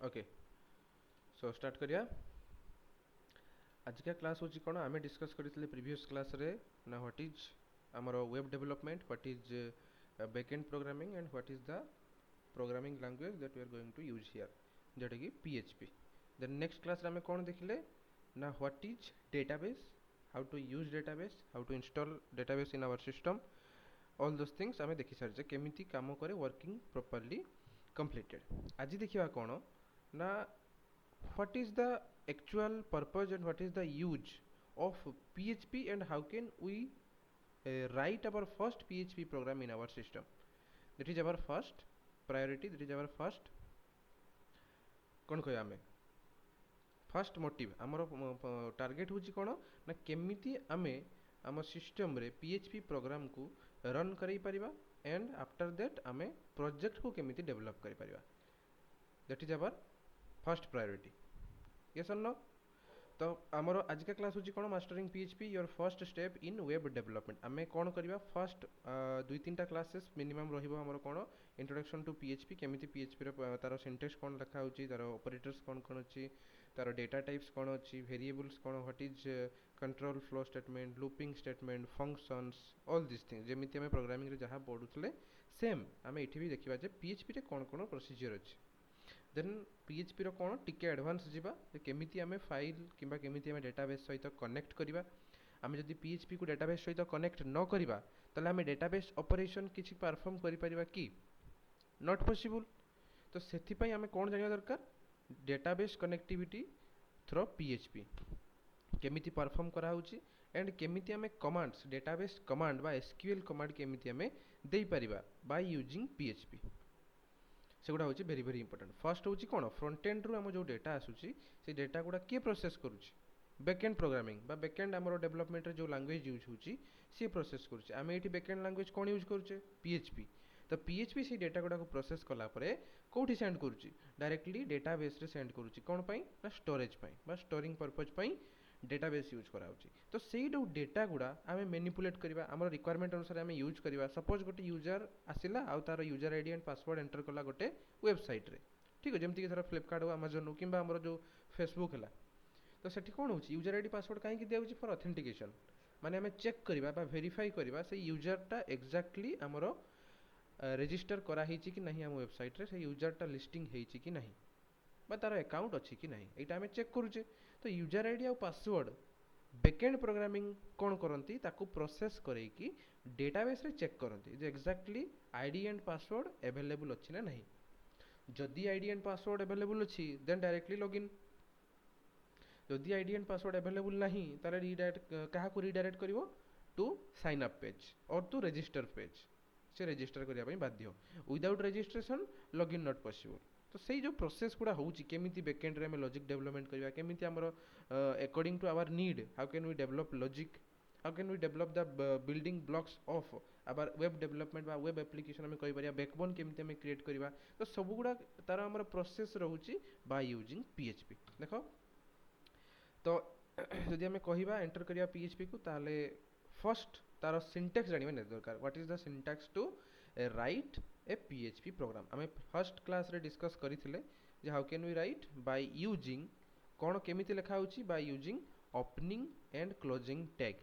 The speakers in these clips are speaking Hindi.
ओके सो स्टार्ट करिया आज का क्लास होची कोन आमे डिस्कस करथिले प्रीवियस क्लास रे ना व्हाट इज हमर web development what is backend programming and what is the programming language that we are going to use here जेटा कि पीएचपी देन नेक्स्ट क्लास रे हमें कोन देखिले ना what is database how to use database how to install database in our system all those things हमें देखि सारजे केमिति काम करे वर्किंग प्रॉपर्ली कंप्लीटेड आज देखिबा कोन ना what is the actual purpose and what is the use of PHP and how can we write our first PHP program in our system. That is our first priority, that is our first कौन कह आमे फर्स्ट मोटिव आमर टार्गेट हूँ कौन ना केमिति आमे आम सिस्टम रे PHP प्रोग्राम को रन करें परिबा एंड आफ्टर दैट आमे प्रोजेक्ट को केमिति डेवलप करें परिबा. That is our first priority. Yes और नो. तो आमर आज का क्लास होची कोन mastering PHP your first step in web development. आमे कोन करबा फर्स्ट दुई तीनटा क्लासेस मिनिमम रहिबो हमर कोन इंट्रोडक्शन टू पीएचपी केमिति पीएचपी रो तार सिंटेक्स कोन लिखा होची तार ऑपरेटर्स कोन कोन अछि तार डेटा टाइप्स कोन अछि वेरिएबल्स कोन what is control flow statement looping statement functions all this things जेमिति हमें प्रोग्रामिंग रे जहां पढुतले सेम हमें एठी भी देखिबा जे पीएचपी रे कोन कोन प्रोसीजर अछि. देन पीएचपी रो कोन टिके एडवांस जिबा केमिति हमें फाइल किबा केमिति हमें डेटाबेस सहित कनेक्ट करिबा. आमे जदि पीएचपी को डेटाबेस सहित कनेक्ट न करिबा तले हमें डेटाबेस ऑपरेशन किछि परफॉर्म करि परिबा कि नॉट पॉसिबल. तो सेथि पई हमें कोन जानिया दरकार डेटाबेस कनेक्टिविटी थ्रू पीएचपी केमिति परफॉर्म करा होची एंड केमिति हमें कमांड्स डेटाबेस कमांड बा एसक्यूएल कमांड केमिति हमें देई परिबा बाय यूजिंग पीएचपी सेगुड़ा हूँ वेरी वेरी इंपोर्टेंट. फर्स्ट हूँ कौन फ्रंट एंड रू आम जो डेटा आसूची से डेटा गुड़ा किए प्रोसेस करुच्ची बैकएंड प्रोग्रामिंग बा बैकएंड आम डेवलपमेंट जो लैंग्वेज यूज होची सी प्रोसेस करुच्चे. आम ये बैकएंड लैंग्वेज कौन यूज करुचे पीएचपी. तो पीएचपी से डेटा गुड़ा को प्रोसेस कला परे कोठी सेंड करुच्ची डायरेक्टली डेटाबेस रे सेंड करुच्ची कौन पाई ना स्टोरेज पाई बा स्टोरिंग पर्पज पाई डेटाबेस यूज करा होची. तो सेई जो डेटा गुड़ा आमे मैनिपुलेट करबा हमर रिक्वायरमेंट अनुसार आमे यूज करबा. सपोज गोटे यूजर आसिला आ तार user ID and password enter कला गोटे वेबसाइट रे ठीक है जेमति कि धर फ्लिपकार्ट हो अमेजन हो किंबा हमर जो फेसबुक हला. तो सेठी कोन होची यूजर आईडी पासवर्ड काहे कि दिया होची फॉर ऑथेंटिकेशन माने आमे चेक करबा बा वेरीफाई करबा से यूजर टा एग्जैक्टली हमर रजिस्टर करा हिची कि नहीं हम वेबसाइट रे से यूजर टा लिस्टिंग हेची कि नहीं बा तार अकाउंट अच्छी कि नहीं एटा हमें चेक करूचे. तो यूजर आईडी और पासवर्ड बैकएंड प्रोग्रामिंग कौन करती ताकू प्रोसेस करके डेटाबेस रे चेक करती जे exactly ID and password available अच्छी ना नहीं. जदि आईडी एंड पासवर्ड अवेलेबल अच्छी देन डायरेक्टली लॉगिन. जदि आईडी एंड पासवर्ड अवेलेबल नहीं तारे रीडायरेक्ट कहा को रीडायरेक्ट करिवो टू साइन अप पेज और टू रजिस्टर पेज से रजिस्टर करिया पई बाध्य. Without registration login not possible. तो सही जो प्रोसेस गुड़ा होची केमिति बैकएंड रे हमें लॉजिक डेवलपमेंट करबा केमिति हमर according to our need how can we develop logic how can we develop the building blocks of our web development बा वेब एप्लीकेशन हमें कहि परिया बैकबोन केमिति हमें क्रिएट करबा. तो सब गुड़ा तार हमर प्रोसेस रहूची बाय यूजिंग पीएचपी. देखो तो जदि हमें कहिबा एंटर करिया पीएचपी को ताले फर्स्ट तार सिंटैक्स जानिबा नै दरकार. What is the syntax to write a PHP program. आम फर्स्ट क्लास रे डिस्कस करथिले जे how can we write by using कौन केमिति लिखा होची by using opening and closing tag.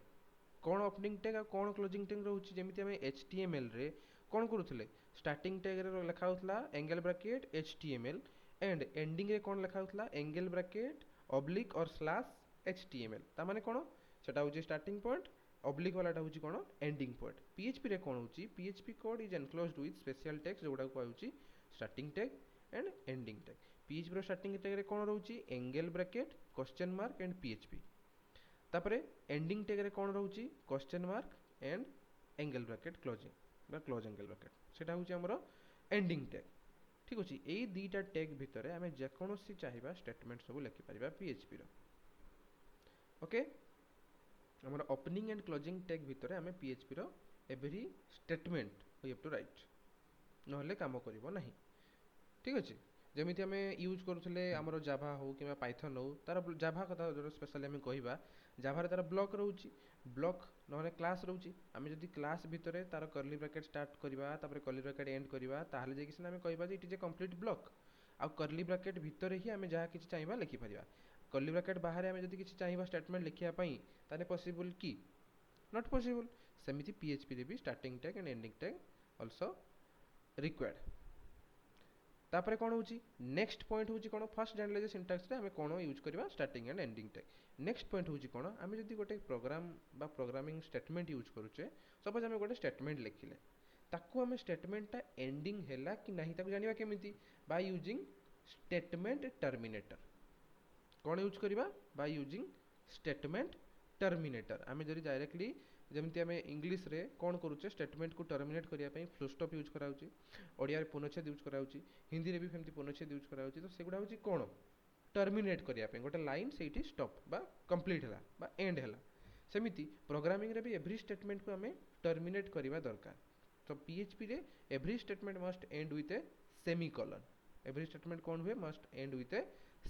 कौन ओपनिंग टैग आ कौन क्लोजिंग टैग रहउची जेमिति हमें एचटीएमएल रे कौन करूथिले स्टार्टिंग टैग रे लिखा होतला angle bracket HTML and ending रे कौन लिखा होतला एंगल ब्रैकेट ऑब्लिक और स्लैश एचटीएमएल. ता माने कोन सेटा होची स्टार्टिंग पॉइंट ऑब्लिक वाला होची कोन एंडिंग पॉइंट. पीएचपी रे कोन होची PHP code is enclosed with special tags जोडा को होची starting tag and ending tag. PHP रो स्टार्टिंग टैग रे कोन रहउची angle bracket question mark and PHP. तापरे एंडिंग टैग रे कोन रहउची question mark and angle bracket closing बा क्लोज एंगल ब्रैकेट सेटा होची हमरो एंडिंग टैग. ठीक अछि एई दुईटा टैग भितरे हमें जे कोनोसी चाहिबा स्टेटमेंट सब लिखि परिबा पीएचपी रो. ओके हमर ओपनिंग एंड क्लोजिंग टैग भितरे हमें पीएचपी रो every statement we have to write नहले काम करिवो नहीं. ठीक अछि जेमिति हमें यूज करूथले हमर जावा हो किबा पाइथन हो तार जावा कथा जो स्पेशली हमें कहिबा जावा रे तार ब्लॉक रहउची ब्लॉक नहले क्लास रहउची. हमें जदि क्लास भितरे तार कर्ली ब्रैकेट स्टार्ट करिबा तापर कर्ली ब्रैकेट एंड करिबा ताहले जे कि हमें कहिबा जे it is a complete block. आ कर्ली ब्रैकेट भितर ही आम जहाँ किसी चाहिए लिखिपर कर्ली ब्रैकेट बाहर आम जब किसी चाहिए स्टेटमेंट लिखापी ताने पॉसिबल कि नॉट पॉसिबल सेमिति पीएचपी रे भी starting tag and ending tag also required तापर कौन होची नेक्स्ट पॉइंट होची कौन फर्स्ट जानले जे सिंटैक्स रे हमें कौन यूज करबा starting and ending tag next point होची कौन हमें जदी गोटे प्रोग्राम बा प्रोग्रामिंग स्टेटमेंट यूज करूचे सपोज हमें गोटे स्टेटमेंट लिखिले ताकू हमें स्टेटमेंटटा एंडिंग हैला कि नहीं ताकू जानिबा केमिति बाय यूजिंग स्टेटमेंट टर्मिनेटर कौन यूज करबा बाय यूजिंग स्टेटमेंट टर्मिनेटर आमे जरी डायरेक्टली जमती आम इंग्लीश रे कौन करूचे स्टेटमेंट को टर्मिनेट करने फुल स्टॉप यूज कराउची ओडिया रे पूर्णच्छेद यूज कराउची हिंदी रे भी फेमती पूर्णच्छेद यूज कराउची तो सेगुडा होची कौन टर्मिनेट करने गोटे लाइन से स्टॉप बा कंप्लीट हैला बा एंड हैला सेमिति प्रोग्रामिंग रे भी एवरी स्टेटमेंट को हमें टर्मिनेट करबा दरकार तो पीएचपी रे every statement must and with A semicolon every statement कौन हुए must and with A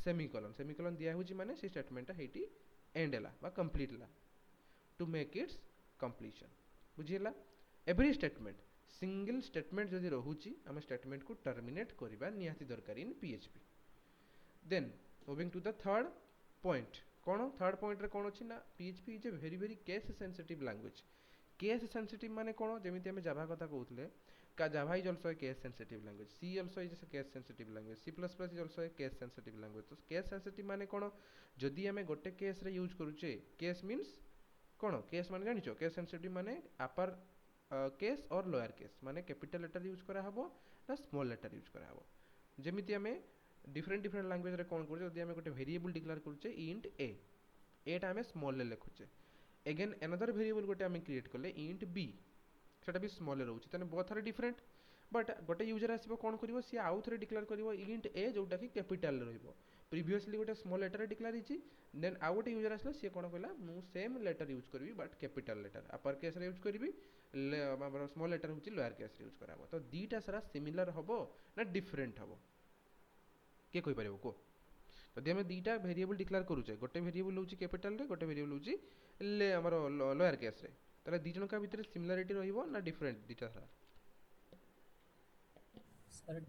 semicolon दिया होची माने से स्टेटमेंट हेटी एंड हैला बा कंप्लीट हैला टू मेक इट्स कंप्लीशन बुझीला एवरी स्टेटमेंट सिंगल स्टेटमेंट जदि रहुची आम स्टेटमेंट को टर्मिनेट करबा निहाती दरकार in PHP then moving to the third point कौन थर्ड पॉइंट रे कौन अछि ना PHP is a very very case sensitive language case sensitive माने कौन जेमिति आम जावा कथा कहउतले का Java is also a case sensitive language C also is a case sensitive language C plus plus is also a case sensitive language तो केस सेंसिटिव माने कौन जदि आम गोटे केस रे यूज करूचे केस मींस कौन केस माने जानिछो केस सेंसिटिव माने अपर केस और लोअर केस माने कैपिटल लेटर यूज करा हबो ना स्मॉल लेटर यूज करा हबो जेमिति हमें डिफरेंट डिफरेंट लैंग्वेज रे कोन करछे जदि हमें गोटे वेरिएबल डिक्लेयर करछे इंट ए एटा हमें स्मॉल ले लिखुचे अगेन अनदर वेरिएबल गोटे हमें क्रिएट करले इंट बी सेटा भी स्मॉल ले रहउची तने बोथ आर डिफरेंट बट गोटे यूजर आसीबो कोन करिवो सी आउ थरे डिक्लेयर करिवो इंट ए जोटा कि कैपिटल ले रहइबो प्रीवियसली गोटे स्मॉल लेटर डिक्लेयर हिची देन आउ गोटे यूजर आसला सी कोन कहला मु सेम लेटर यूज करबी but capital letter upper case रे यूज करबी स्मॉल लेटर होची लोअर केस रे यूज कराबो तो दीटा सारा सिमिलर हबो ना डिफरेंट हबो के कोइ परिबो को जदि हमें दीटा वेरिएबल डिक्लेयर करूचे गोटे वेरिएबल होची कैपिटल रे गोटे वेरिएबल होची ले हमरो लोअर केस रे तले दी जन का भीतर सिमिलरिटी रहिबो ना डिफरेंट दीटा सारा सर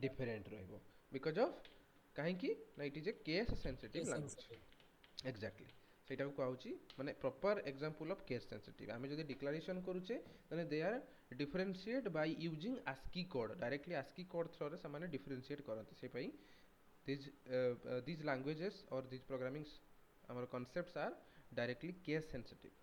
डिफरेंट रहिबो बिकॉज ऑफ काहे कि ना it is a case sensitive language exactly सेटा को कहउची माने proper example of case sensitive आमे जदि डिक्लेरेशन करूचे तने they are differentiate by using ASCII code directly ASCII code through रे समान डिफरेंशिएट करते से पई these languages or these programmings our concepts are directly case sensitive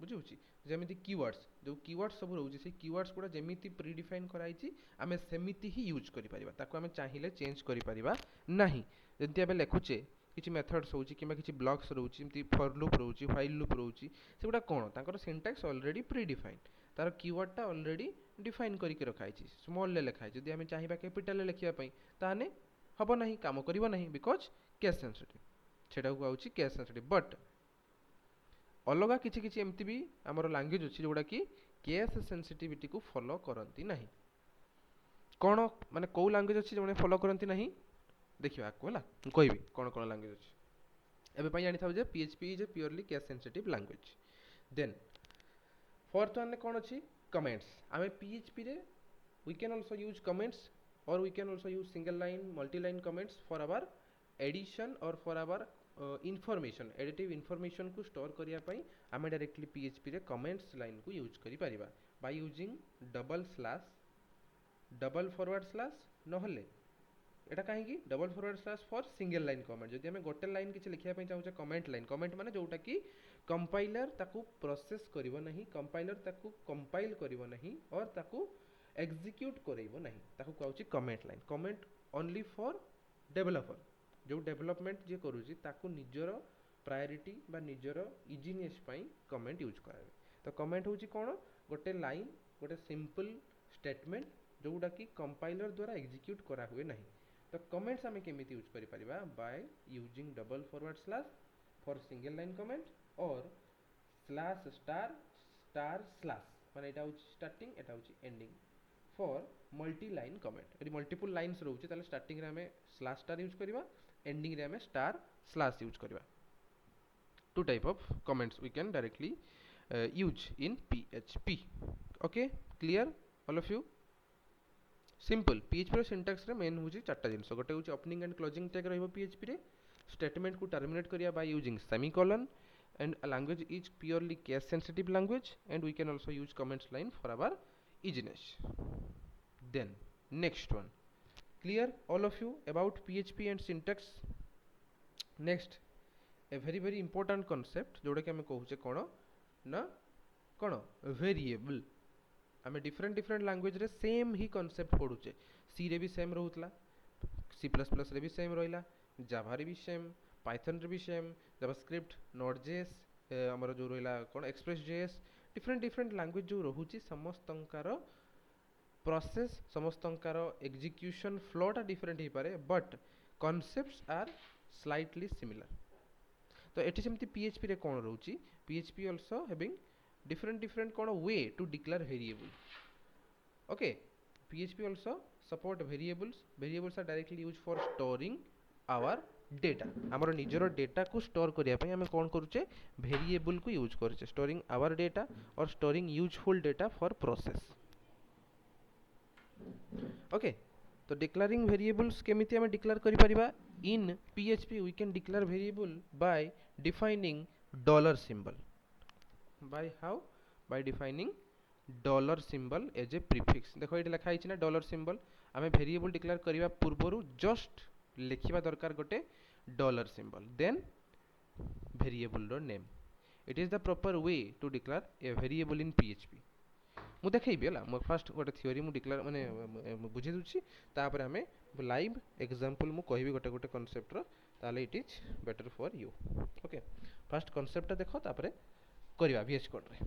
बुझुची जेमिति कीवर्ड्स जो कीवर्ड्स सब रहउची से कीवर्ड्स गुडा जेमिति प्रीडिफाइन कराइची आमे सेमिति ही यूज करि परिबा ताको आमे चाहिले चेंज करि परिबा नाही जंती आबे लेखुचे किछि मेथड्स होउची किबा किछि ब्लॉक्स रहउची जेमिति फॉर लूप रहउची व्हाइल लूप रहउची सेगुडा कोन ताकर सिंटैक्स ऑलरेडी प्रीडिफाइन तार कीवर्ड टा ऑलरेडी डिफाइन करि के रखाइची स्मॉल ले लेखाइ जदि आमे चाहिबा कैपिटल ले लेखिबा पई ताने हबो नहीं काम करिवो नहीं बिकॉज केस सेंसिटिव सेटा को आउची केस सेंसिटिव बट अलगा किछि किछि एमती भी हमर लैंग्वेज अछि जोडा कि केस सेंसिटिविटी को फॉलो करंती नहीं कोन माने को लैंग्वेज अछि जोने फॉलो करंती नहीं देखिबा को हला कहबी कोन कोन लैंग्वेज अछि एबे पई जानि थाउ जे PHP is a purely case sensitive language then fourth one कोन अछि कमेंट्स आमे पीएचपी रे we can also use comments or we can also use single line multi-line comments for our addition or for our information additive information को store करिया पई आमे डायरेक्टली PHP रे comments line को यूज करि परिबा by using double slash double forward slash नहले एटा काहे कि double forward slash for single line comment जदि हमें गोटे लाइन किछि लिखिया पई चाहू कमेंट लाइन कमेंट माने जोटा कि कंपाइलर ताकू प्रोसेस करिवो नहीं कंपाइलर ताकू कंपाइल करिवो नहीं और ताकू एग्जीक्यूट करेइबो नहीं ताकू कहउची comment line comment only for developer जो डेवलपमेंट जे करूची ताकू निजरो प्रायोरिटी बा निजरो इजीनेस पई कमेंट यूज कराबे तो कमेंट होची कोन गोटे लाइन गोटे सिंपल स्टेटमेंट जोटा कि कंपाइलर द्वारा एग्जीक्यूट करा हुए नहीं तो कमेंट्स हमें केमिति यूज करि परिबा by using double forward slash for single line comment और स्लैश स्टार स्टार स्लैश माने एटा होची स्टार्टिंग एटा होची ending for multi line comment यदि मल्टीपल लाइन्स रहउची ताले स्टार्टिंग रे हमें स्लैश स्टार यूज करबा एंडिंग रे हमें स्टार स्लैश यूज करबा two type of comments we can directly use in PHP okay clear all of you simple PHP रो सिंटैक्स रे मेन होची चारटा जिंस गोटे होची ओपनिंग एंड क्लोजिंग टैग रहइबो PHP रे स्टेटमेंट को टर्मिनेट करिया by using semicolon and a language is purely case sensitive language and we can also use comments line for our easiness. Then next one, clear all of you about PHP and syntax? Next, a very important concept जोड़ा कि हमें कहूचे कोण ना कोण वेरिएबल आमे डिफरेंट लैंग्वेज रे सेम ही कॉन्सेप्ट पढुचे सी रे भी सेम रहउतला C++ रे भी सेम रहिला जावा रे भी सेम पाइथन रे भी सेम जावास्क्रिप्ट नोड.js हमर जो रहिला कोन एक्सप्रेस.js डिफरेंट लैंग्वेज जो रहउची समस्तंकार प्रोसेस समस्तंकार एग्जीक्यूशन फ्लो टा डिफरेंट ही पारे but concepts are slightly similar तो एठी सेमती PHP रे कोन रहउची PHP आल्सो हैविंग different कोन way to declare variable okay PHP also support variables are directly used for storing our data हमर निजरो डेटा को स्टोर करिया पई हमें कोन करूचे वेरिएबल को यूज करछे storing our data or storing useful data for process okay तो declaring variables केमिति हमें डिक्लेयर करि परिबा in PHP we can declare variable by defining dollar symbol by how by defining dollar symbol as a prefix देखो ये लिखा है ना dollar symbol आमे variable declare करिवा पूर्वरु just लिखिबा दरकार गोटे dollar symbol then variable row name it is the proper way to declare a variable in PHP मु देखैबी हला मो फर्स्ट गोटे थ्योरी मु डिक्लेयर माने बुझे दुछि तापर हमें लाइव एग्जांपल मु कहबी गोटे गोटे कांसेप्ट रो ताले it is better for you okay first concept देखो तापर करिवा VS कोड रे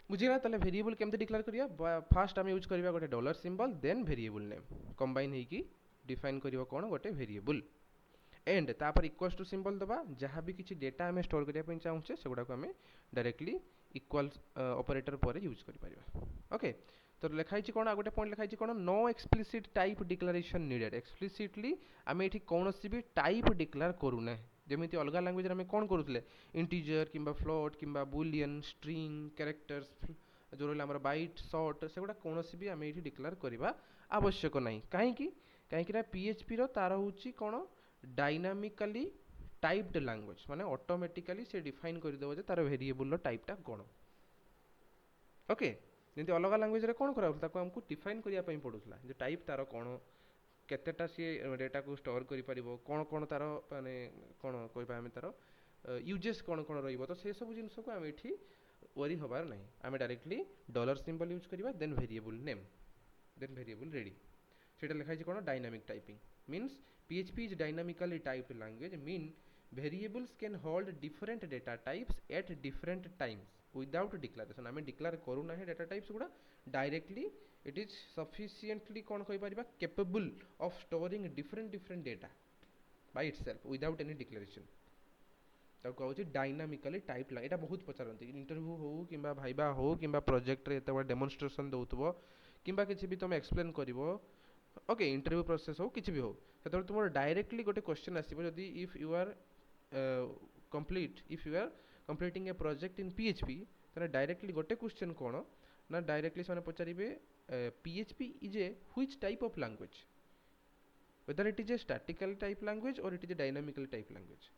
बुझिला ताले वेरिएबल केमते डिक्लेयर करिया फर्स्ट हम यूज करिवा गोटे dollar symbol then variable name combine हेकी डिफाइन करिवा कोन गोटे वेरिएबल एंड तापर इक्वल्स टू सिंबल दबा जहां भी किछि डेटा हमें स्टोर करिया पई चाहूचे सेगुडा को हमें डायरेक्टली इक्वल्स ऑपरेटर पर यूज करि परिबा ओके तो लिखाई छी कोन आ गोटे पॉइंट लिखाई छी कोन no explicit type declaration needed explicitly हमें एठी कोनोसी भी टाइप डिक्लेयर करू ना जेमिति अलगा लैंग्वेज रे हमें कोन करूतले इंटीजर किंबा फ्लोट किंबा बूलियन स्ट्रिंग कैरेक्टर्स जो रहला हमर बाइट शॉर्ट सेगुडा कोनोसी भी हमें एठी डिक्लेयर करिबा आवश्यक नै काहे कि ना PHP रो तार होची कोन डायनामिकली टाइप्ड लैंग्वेज माने ऑटोमेटिकली से डिफाइन कर देबो जे तार वेरिएबल रो टाइपटा कोन ओके जेंति अलग लैंग्वेज रे कोन करा ताको हमकु डिफाइन करिया पई पडुतला जे टाइप तार कोन केतेटा सी डेटा को स्टोर करि परिबो कोन तार माने कोन कहबा हम तार यूजेस कोन रहिबो तो से सब जिंस को हम एठी वरी होबार नै हम डायरेक्टली डॉलर सिंबल यूज करिबा देन variable name then variable ready सेटा लिखा छै कोन dynamic typing means PHP is dynamically typed language mean variables can hold different data types at different times without declaration I mean declare करू ना है data types गुडा directly it is sufficiently कोन कहि परिबा capable of storing different data by itself without any declaration तो कहू छी डायनामिकली टाइप ला एटा बहुत पचारंती इंटरव्यू हो किबा भाइबा हो किबा प्रोजेक्ट रे एतबा डेमोन्स्ट्रेशन दउतबो किबा किछि भी तुम एक्सप्लेन करिवो ओके इंटरव्यू प्रोसेस हो किछि भी हो सेतोर तुम डायरेक्टली गोटे क्वेश्चन आसीबो जदी if you are completing a project in PHP तने डायरेक्टली गोटे क्वेश्चन कोन ना डायरेक्टली सने पचारिबे PHP is a which type of language whether it is a statical type language or it is a dynamical type language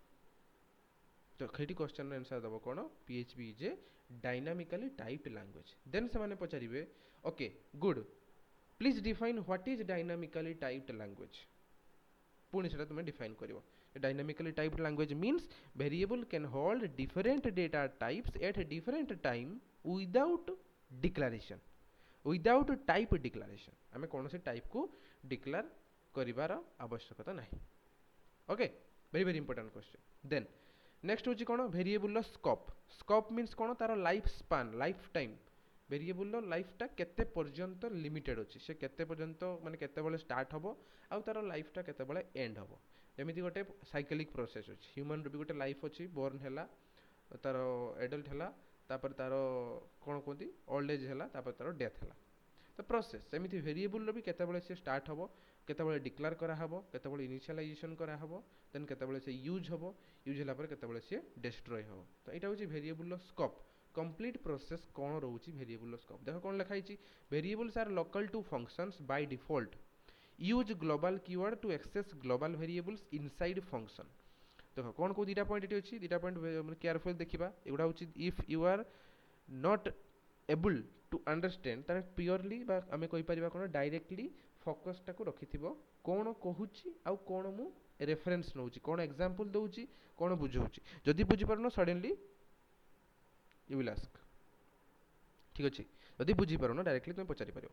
तो खेटी क्वेश्चन रो आंसर दबो कोन PHP is a dynamically typed language then से माने पचारिबे okay good please define what is dynamically typed language पुणी सेटा तुम डिफाइन करिवो dynamically typed language means variable can hold different data types at different time without declaration without type declaration हमें कौन से टाइप को डिक्लेयर करिवार आवश्यकता नहीं okay very important question then next होची कोन वेरिएबल स्कोप मींस कोन तार life span life time variable रो लाइफ टा केते पर्यंत लिमिटेड अछि से केते पर्यंत माने केते बेले स्टार्ट हबो आ तार लाइफ टा केते बेले एंड हबो जेमिति गोटे साइक्लिक प्रोसेस अछि ह्यूमन रो भी गोटे लाइफ अछि बोर्न हैला तार एडल्ट हैला तापर तार कोन कोंती ओल्ड एज हैला तापर तार डेथ हैला तो प्रोसेस सेमिति वेरिएबल रो भी केते बेले से स्टार्ट हबो केते बेले डिक्लेयर करा हबो केते बेले इनिशियलाइजेशन करा हबो देन केते बेले से यूज हबो यूज हला पर केते बेले से डिस्ट्रॉय हबो तो एटा होची वेरिएबल रो स्कोप कंप्लीट प्रोसेस कौन रोचे वेरिएबल स्कोप देख कौन लिखाई variables are local to functions by default use global keyword to access global variables inside function देख कौन को दुटा पॉइंट ये दुटा पॉइंट केयरफुल देखा एगुड़ा हूँ if you are not able to understand तार प्योरली आम कहीपर कौन डायरेक्टली फोकसटा को रखि कौन कहूँ आउ कौन मु रेफरेन्स नौ कौन एग्जांपल दूची कौन बुझाऊँ जदि बुझीपार सडनली यू विल आस्क ठीक अच्छे जदि बुझीपार डायरेक्टली तुम पचारि पार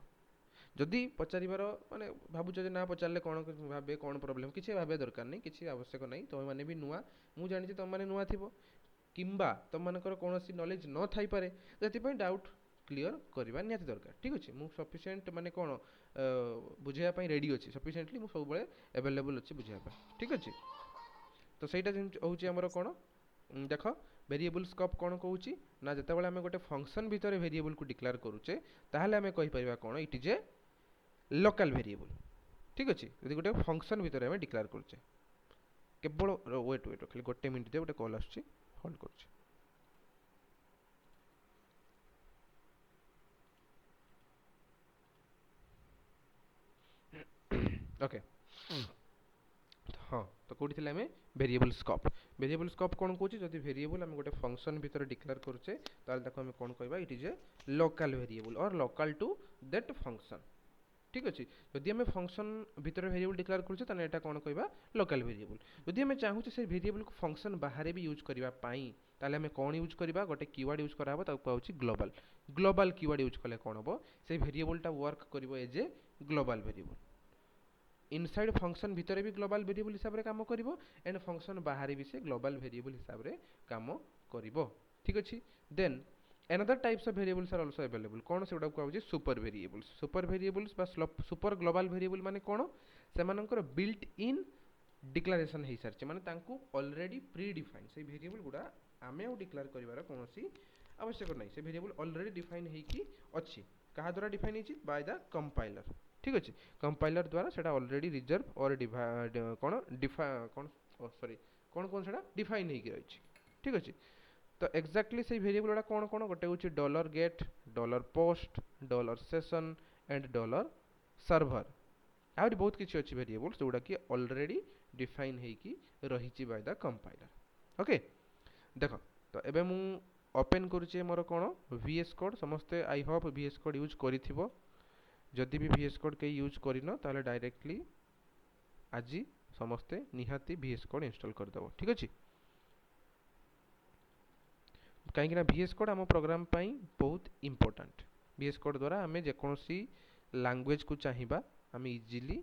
जदि पचारिबार माने भावुच ना पचारे कौन भावे कौन प्रोब्लेम किसी भावे दरकार नहीं किसी आवश्यक नहीं तुम मैंने भी नुआ मुझे जानी तुम मैंने नुआ थी किंबा तुम मानकर कौन नॉलेज न थाई पारे जति डाउट क्लियर करवा निहाती दरकार ठीक अच्छे मुझे सफिशिएंट माने कौन बुझाई रेडी अच्छी सफिशिएंटली मुझे सब एवेलेबल अच्छी बुझाई ठीक अच्छे तो सहीटा हूँ आमर कौन देख वेरिएबल स्कोप कौन कहूँ ना जिते आम गोटे फंक्शन भितर वेरिएबल को डिक्लेयर करुचे ताहले आम कहीपर कौन it is A local variable ठीक अच्छे यदि गोटे फंक्शन भितर आम डिक्लेयर करुचे केवल वेट वेट खाली गोटे मिनिट दे गोटे कॉल आसुची होल्ड करुचे ओके हाँ तो कौटी थी आम वेरिएबल स्कोप कौन कहूँ जब वेरिएबल आम गोटे फंक्शन भितर डिक्लेयर करुचे ताको आम कौन कहवा it is A local variable और लोकल टू दैट फंक्शन ठीक अच्छे जदि आम फंक्शन भितर वेरिएबल डिक्लेयर करुचे ताने एटा कौन कहवा लोकल वेरिएबल जदि आम चाहूँ से वेरिएबल को फंक्शन बाहर भी यूज करबा पाई ताले आम कौन यूज करबा गोटे कीवर्ड यूज कराबो ताको कहउची ग्लोबल ग्लोबल कीवर्ड यूज कले कौन हो से वेरिएबलटा वर्क करिवो as a global variable inside function भितर भी ग्लोबल वेरिएबल हिसाब से काम करिवो एंड फंक्शन बाहर भी से ग्लोबल वेरिएबल हिसाब से काम करिवो ठीक अच्छे then another types of variables are also available कौन से गुड़ा कहूँ सुपर वेरिएबल्स बा सुपर ग्लोबल वेरिएबल माने कौन से मानकर बिल्ट इन डिक्लेरेशन हो सारी माने तांकु ऑलरेडी प्री डिफाइन से वेरिएबल गुड़ा आमे आउ डिक्लेयर करिवार कोनोसी आवश्यक नहीं से वेरिएबल ऑलरेडी डिफाइन हेकी अछि कहा द्वारा डिफाइन हेछि बाय द कंपाइलर ठीक अच्छे कंपाइलर द्वारा सेटा ऑलरेडी रिजर्व और कौन सॉरी कौन कौन सेटा डिफाइन हेकी रही ठीक अच्छे तो एक्जाक्टली से वेरिएबल गुड़ा कौन कौन गोटे हूँ dollar get dollar post dollar session and dollar server आहरी बहुत किसी अच्छी वेरिएबल्स जोड़ा कि ऑलरेडी डिफाइन हेकी रही बाय द कंपाइलर ओके देख तो एबे मु ओपन करुचे मोर कौन VS कोड समस्ते I hope VS code use करिथिबो जदि भी VS कोड के यूज करिनो ताले डायरेक्टली आज समस्ते निहाती VS कोड इंस्टॉल कर दबो ठीक अछि कहीं VS कोड आम प्रोग्राम पाई बहुत इंपोर्टेंट VS कोड द्वारा आम जेकोसी लैंग्वेज को चाहिबा आम इजीली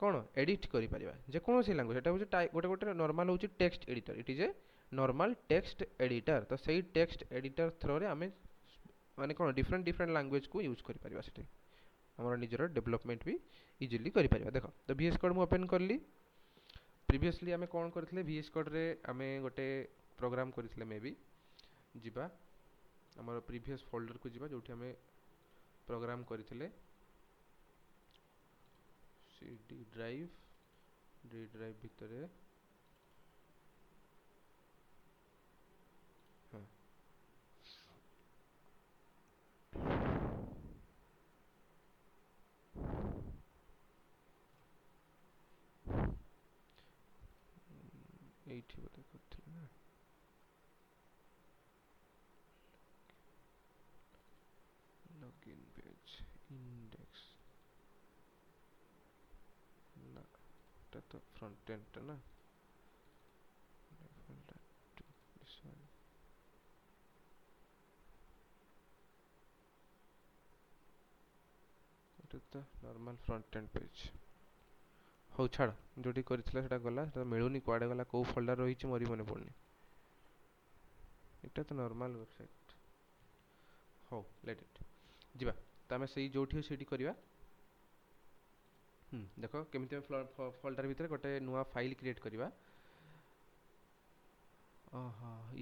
कौन एडिट करि परिबा जेकोसी लैंग्वेज एटा होचे गोटे गोटे नॉर्मल होचे text editor it is a normal text editor तो सही टेक्स्ट एडिटर थ्रो रे आम माने कौन डिफरेंट डिफरेंट लैंग्वेज को यूज करि परिबा सेठी हमर निजर डेवलपमेंट भी इजीली करि परिबा देखो तो VS कोड मु ओपन करली प्रीवियसली आम कौन करथिले VS कोड रे आम गोटे प्रोग्राम करथिले मे बी जिबा हमर प्रीवियस फोल्डर को जिबा जोठी हमें प्रोग्राम करथिले डी ड्राइव भितरे हाँ एठी बता करथिले ना लॉगिन पेज इंडेक्स ना तो फ्रंट एंड ना तो नॉर्मल फ्रंट एंड पेज हो छाड़ जोटी करथिला सेटा गला सेटा मिलुनी कुआडे गला को फोल्डर रही मोरी मने पड़नी एटा तो नॉर्मल वेबसाइट हो लेट इट जिबा त आमे सही जोठी सेठी करबा देखो केमिति फोल्डर भीतर गोटे नुआ फाइल क्रिएट करबा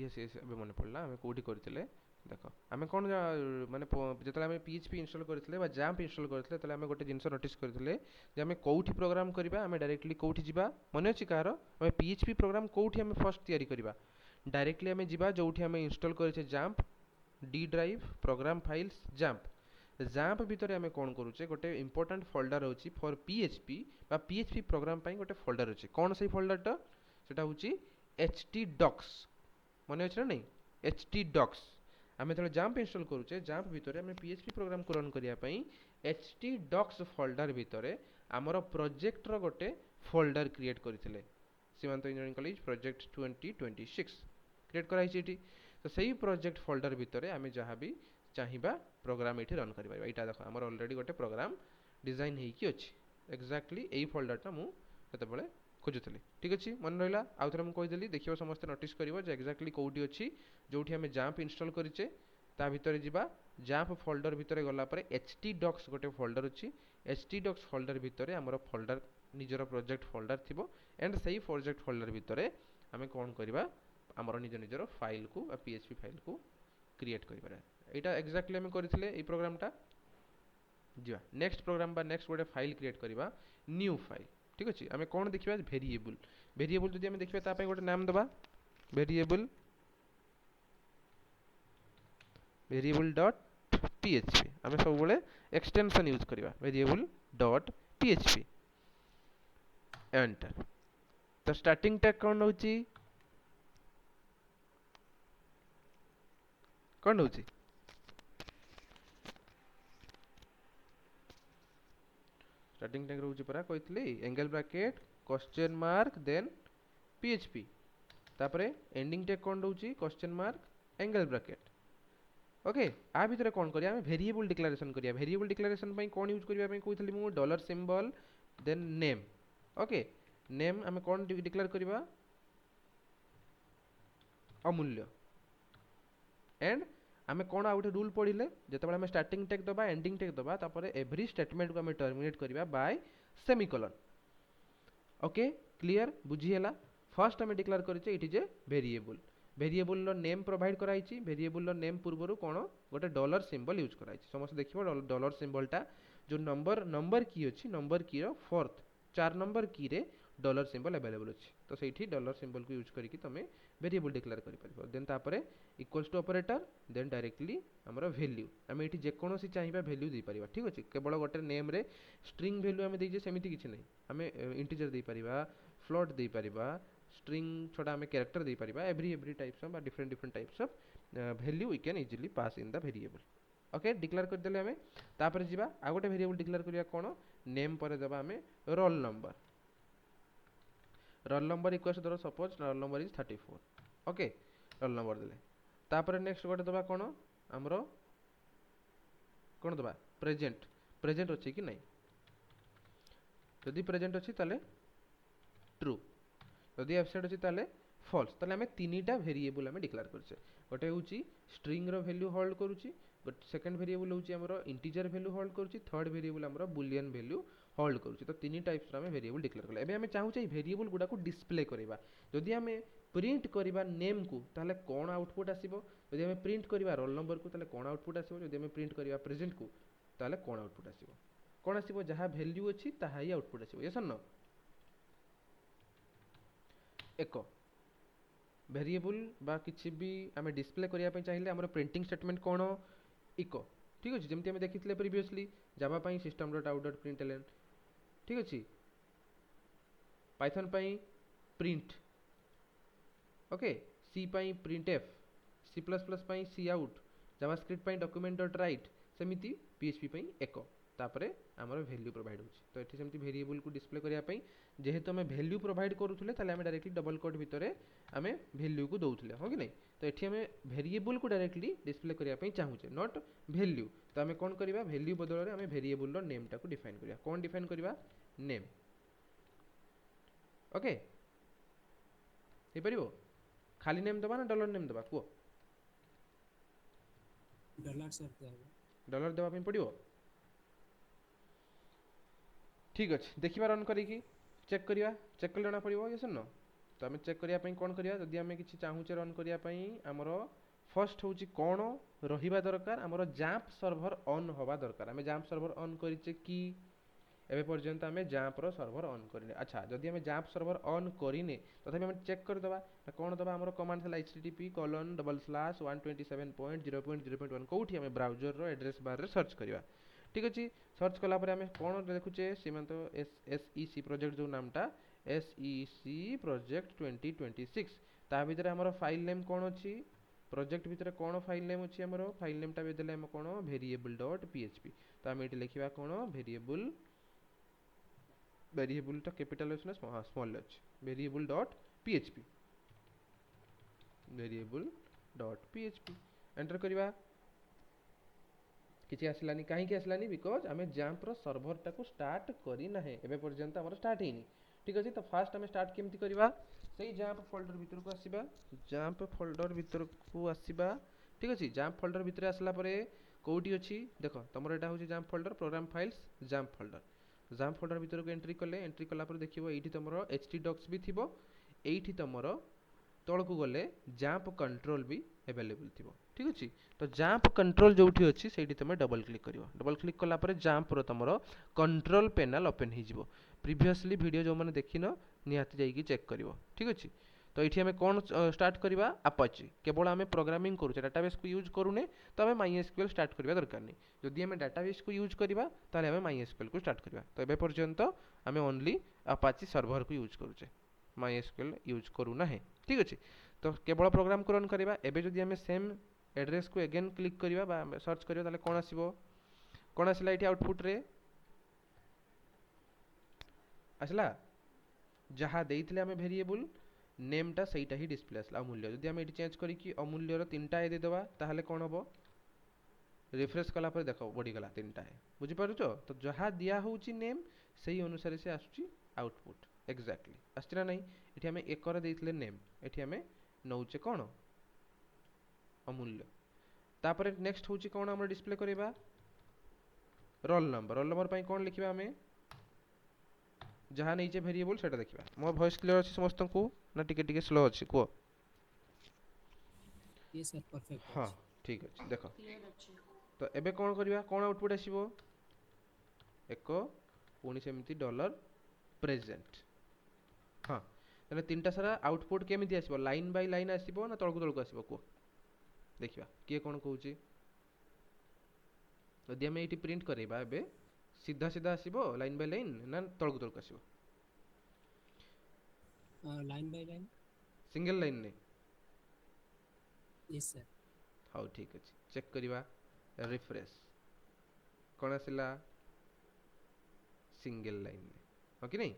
यस यस अबे मन पड़ला आमे कोठी करथिले देखो आमे कोन माने जतले आमे PHP इंस्टॉल करथिले बा जैम्प इंस्टॉल करथिले तले आमे गोटे जिंस नोटिस करथिले जे आमे कोठी प्रोग्राम करबा आमे डायरेक्टली कोठी जिबा मने अछि कार आमे PHP प्रोग्राम कोठी आमे फर्स्ट तयारी करबा डायरेक्टली आम जा जो आम इनस्टॉल करें XAMPP D drive program files XAMPP XAMPP भितर आम कौन करुचे गोटे इंपोर्टेंट फोल्डर अच्छी फॉर पीएचपी बा पीएचपी प्रोग्राम गोटे फोल्डर अच्छी कौन से फोल्डरटा सेटा हूँ htdocs मन अच्छे ना नहीं htdocs आम जो जैम्प इनस्टॉल करुचे जैम्प भितर आम पीएचपी प्रोग्राम को रन करने htdocs फोल्डर भितर आमर प्रोजेक्ट रो गोटे फोल्डर क्रिएट करते सीमांत इंजीनियरिंग कॉलेज प्रोजेक्ट 2026 क्रिएट कराई तो सही प्रोजेक्ट फोल्डर भितर आम जहाँ भी चाहिए प्रोग्राम ये रन कर यहाँ देख आम अलरेडी गोटे प्रोग्राम डिजाइन होगी अच्छी एक्जाक्टली यही फोल्डरटा मुझे खोजुली ठीक अच्छे मन रहा आउ थे मुझे कहीदेली देखिए समस्त नोटिस कर एक्जाक्टली कौटी अच्छी जो हम जैम्प इनस्टॉल करें ता भितर जा जैम्प फोल्डर भितर गलापर htdocs गोटे फोल्डर अच्छी htdocs फोल्डर भितर आमर फोल्डर निजर प्रोजेक्ट फोल्डर थी एंड सही प्रोजेक्ट फोल्डर भितर आम कौन करवा आमर निज निजर फाइल को पीएचपी फाइल को क्रिएट कर यहाँ एक्जाक्टली आम करते प्रोग्रामटा जा नेक्स्ट प्रोग्राम बा नेक्स्ट गोटे फाइल क्रिएट करवा न्यू फाइल ठीक अच्छे आम कौन देखा वेरिएबल वेरिएबल जो देखा गोटे नाम दबा वेरिएबल वेरिएबल डॉट पीएचपी आम सब एक्सटेंशन यूज करवा वेरिएबल डॉट पीएचपी एंटर तो स्टार्टिंग टैग कौन रोची कौन रोची स्टार्टिंग टैग रोची परा कहती angle bracket question mark then PHP तापरे एंडिंग टैग कौन रोची question mark angle bracket okay आ भितर कौन करिया हमें वेरिएबल डिक्लेरेशन करिया वेरिएबल डिक्लेरेशन पई कौन यूज करिया पई कहथली मु dollar symbol then name okay name आम कौन डिक्लेयर करवा अमूल्य एंड आम कौन आ गए रूल पढ़ले जो आम स्टार्टिंग टैग दबा एंडिंग टैग दबा तापर एवरी स्टेटमेंट को आम टर्मिनेट करवा बाय सेमिकोलन ओके क्लियर बुझीगला फर्स्ट आम डिक्लेयर करें it is a variable variable name provide कराई वेरिएबल नेम पूर्व कौन गोटे डॉलर सिंबल यूज कराई समस्त देखिए डॉलर सिंबलटा जो नंबर की अच्छी नंबर की फोर्थ 4 नंबर की रे डॉलर सिंबल अवेलेबल अच्छी तो सही डॉलर सिंबल को यूज करके तुम वेरिएबल डिक्लेयर कर देन तापरे equals to operator then directly हमर वैल्यू आम ये जेकोसी चाहिए वैल्यू दे पारिबा ठीक अच्छे केवल गोटे नेम रे स्ट्रिंग वैल्यू आम देजे सेमती किसी नहीं आम इंटीजर दे पारिबा फ्लोट दे पारिबा स्ट्रिंग छोटा आम कैरेक्टर दे पारिबा every types of different types of value we can easily pass in the variable okay declare कर देले हमें तापर जीवा आ गोटे वेरिएबल डिक्लेयर करिया कोन नेम पर देबा हमें रोल नंबर इक्वल्स धर suppose roll number is 34 okay roll number देले तापर नेक्स्ट गोटे दबा कोन हमरो कोन दबा प्रेजेंट अछि कि नहीं यदि प्रेजेंट अछि ताले ट्रू यदि एब्सेंट अछि ताले फॉल्स ताले हमें तीनटा वेरिएबल हमें डिक्लेयर करछे गोटे होची स्ट्रिंग रो वैल्यू होल्ड करूची सेकंड वेरिएबल होची हमरो इंटीजर वैल्यू होल्ड करूची थर्ड वेरिएबल हमरो बुलियन वैल्यू होल्ड करूची तो तीन टाइप्स रो हमें वेरिएबल डिक्लेयर करले एबे हमें चाहू छै वेरिएबल गुडा को डिस्प्ले करबा यदि हमें प्रिंट करबा नेम को ताले कोन आउटपुट आसीबो यदि हमें प्रिंट करबा रोल नंबर को ताले कोन आउटपुट आसीबो यदि हमें प्रिंट करबा प्रेजेंट को ताले कोन आउटपुट आसीबो कोन आसीबो जहा वैल्यू अछि ताहा ही आउटपुट आसीबो यस नो एको वेरिएबल बा किछि भी आमे डिस्प्ले करिया पय चाहिए हमर प्रिंटिंग स्टेटमेंट कोन इको ठीक अछि जेमति हमें देखितले प्रीवियसली जावा पय system.out.println ठीक अछि पाइथन पय प्रिंट ओके सी पय printf C++ पय cout जावास्क्रिप्ट पय document.write सेमिति php पय एको तापरे हमर वैल्यू प्रोवाइड होछि तो एठी सेमति वेरिएबल को डिस्प्ले करिया पय जेहेतु हमें वैल्यू प्रोवाइड करूथले ताले हमें डायरेक्टली डबल कोट भितरे हमें वैल्यू को दउथले हो कि नहीं तो एठी हमें वेरिएबल को डायरेक्टली डिस्प्ले करिया पय चाहूचे नॉट वैल्यू तो हमें कोन करबा वैल्यू बदल रे हमें वेरिएबल रो नेम टा को डिफाइन करिया कोन डिफाइन करबा नेम ओके हे परिबो खाली नेम दबा ना डॉलर नेम दबा को डॉलर दबा पय पड़िबो ठीक अच्छे देखा रन करी चेक करिया चेक कले जଣା पड़ो ये नो तो आम चेक करने कौन करिया जदि आम कि चाहूचे रन करने आमर फर्स्ट हूँ कौन रहा दरकार आमर जैम्प सर्वर ऑन हवा दरकार आम जैम्प सर्वर ऑन करिचे कि एबे पर्यंत आमे जाम्प रो सर्वर ऑन करिने। अच्छा जदि आमे जाम्प सर्वर ऑन करिने तथापि आमे चेक कर दबा कोन दबा हमरो कमांड थला http://127.0.0.1 कोठी आमे ब्राउज़र रो एड्रेस बार रे सर्च करिवा। ठीक अछि सर्च कला पर आमे कोन देखुचे सीमांत एसईसी प्रोजेक्ट जो नामटा एसईसी प्रोजेक्ट 2026 ता भीतर हमरो फाइल नेम कोन अछि प्रोजेक्ट भीतर कोन फाइल नेम अछि हमरो फाइल नेम टा बेदेले हम कोन variable.php तो आमे एटी लिखिबा कोन वेरिएबल टा कैपिटल अछि ना स्मॉल अछि variable.php एंटर करिवा किछि आसलानी काहे कि आसलानी बिकॉज़ आमे जंप रो सर्वर टा को स्टार्ट करी नाही एबे पर्यंत हमर स्टार्ट हेनी। ठीक अछि तो फास्ट आमे स्टार्ट केमति करिवा सेही जंप फोल्डर भीतर को आसीबा जंप फोल्डर भीतर को आसीबा। ठीक अछि जंप फोल्डर भीतर आसला परे कोठी अछि देखो तमरो एटा होछि jump folder program files jump folder भीतर को एंट्री कला पर देखिबो एठी तमरो htdocs भी थिबो एठी तमरो तळकु गले जंप कंट्रोल भी अवेलेबल थिबो। ठीक अछि तो जंप कंट्रोल जोठी अछि सेठी तमे डबल क्लिक कला पर जंप रो तमरो कंट्रोल पैनल ओपन हि जिवो। प्रीवियसली वीडियो जो माने देखिनो निहाती जाई कि चेक करिवो। ठीक अछि तो एठी हमें कोन स्टार्ट करिवा अपाचे केवल हमें प्रोग्रामिंग करूचे डाटाबेस को यूज करूने तो हमें MySQL स्टार्ट करिवा दरकार नै। जदि हमें डाटाबेस को यूज करिवा ताले हमें MySQL को स्टार्ट करिवा। तो एबे पर्यंत हमें ओनली अपाचे सर्वर को यूज करूचे MySQL यूज करू ना है। ठीक अछि तो केवल प्रोग्राम को रन करिवा। एबे जदि हमें सेम एड्रेस को अगेन क्लिक करिवा बा सर्च करिवा ताले कोन आसीबो कोन आसिला एठी आउटपुट रे आसला जहा देइथिले हमें वेरिएबल नेम टा सेटा ही डिस्प्ले आसला अमूल्य। जदि हम एठी चेंज करी कि अमूल्य रो तीनटा ए दे देबा ताहले कोन हबो रिफ्रेश कला पर देखो बढ़ी गला तीनटा है बुझी पारुचो। तो जहा दिया होउची नेम सेही अनुसार से आसुची आउटपुट एग्जैक्टली आस्तिना नहीं। एठी हमें एक कर देइथिले नेम एठी हमें नौचे कोन अमूल्य तापरे नेक्स्ट होउची कोन हम डिस्प्ले करिबा रोल नंबर पई कोन लिखिबा हमें जहा नैचे वेरिएबल सेटा देखिबा। मो वॉइस क्लियर अछि समस्त को ना टिके स्लो अछि को ये सर परफेक्ट हां ठीक अछि देखो क्लियर अछि। तो एबे कोन करिबा कोन आउटपुट आसीबो एको पुनी सेमिति डॉलर प्रेजेंट। हां तने तीनटा सारा आउटपुट केमिति आसीबो लाइन बाय लाइन आसीबो ना तळकु आसीबो को देखिबा के कोन कहूची। जदि हमें एटी प्रिंट करेबा एबे सीधा सीधा आसीबो लाइन बाय लाइन ना तळकु आसीबो line by line single line ने यस सर। हाउ ठीक अछि चेक करिबा रिफ्रेश कोन आसिला सिंगल लाइन ने हो कि नहीं।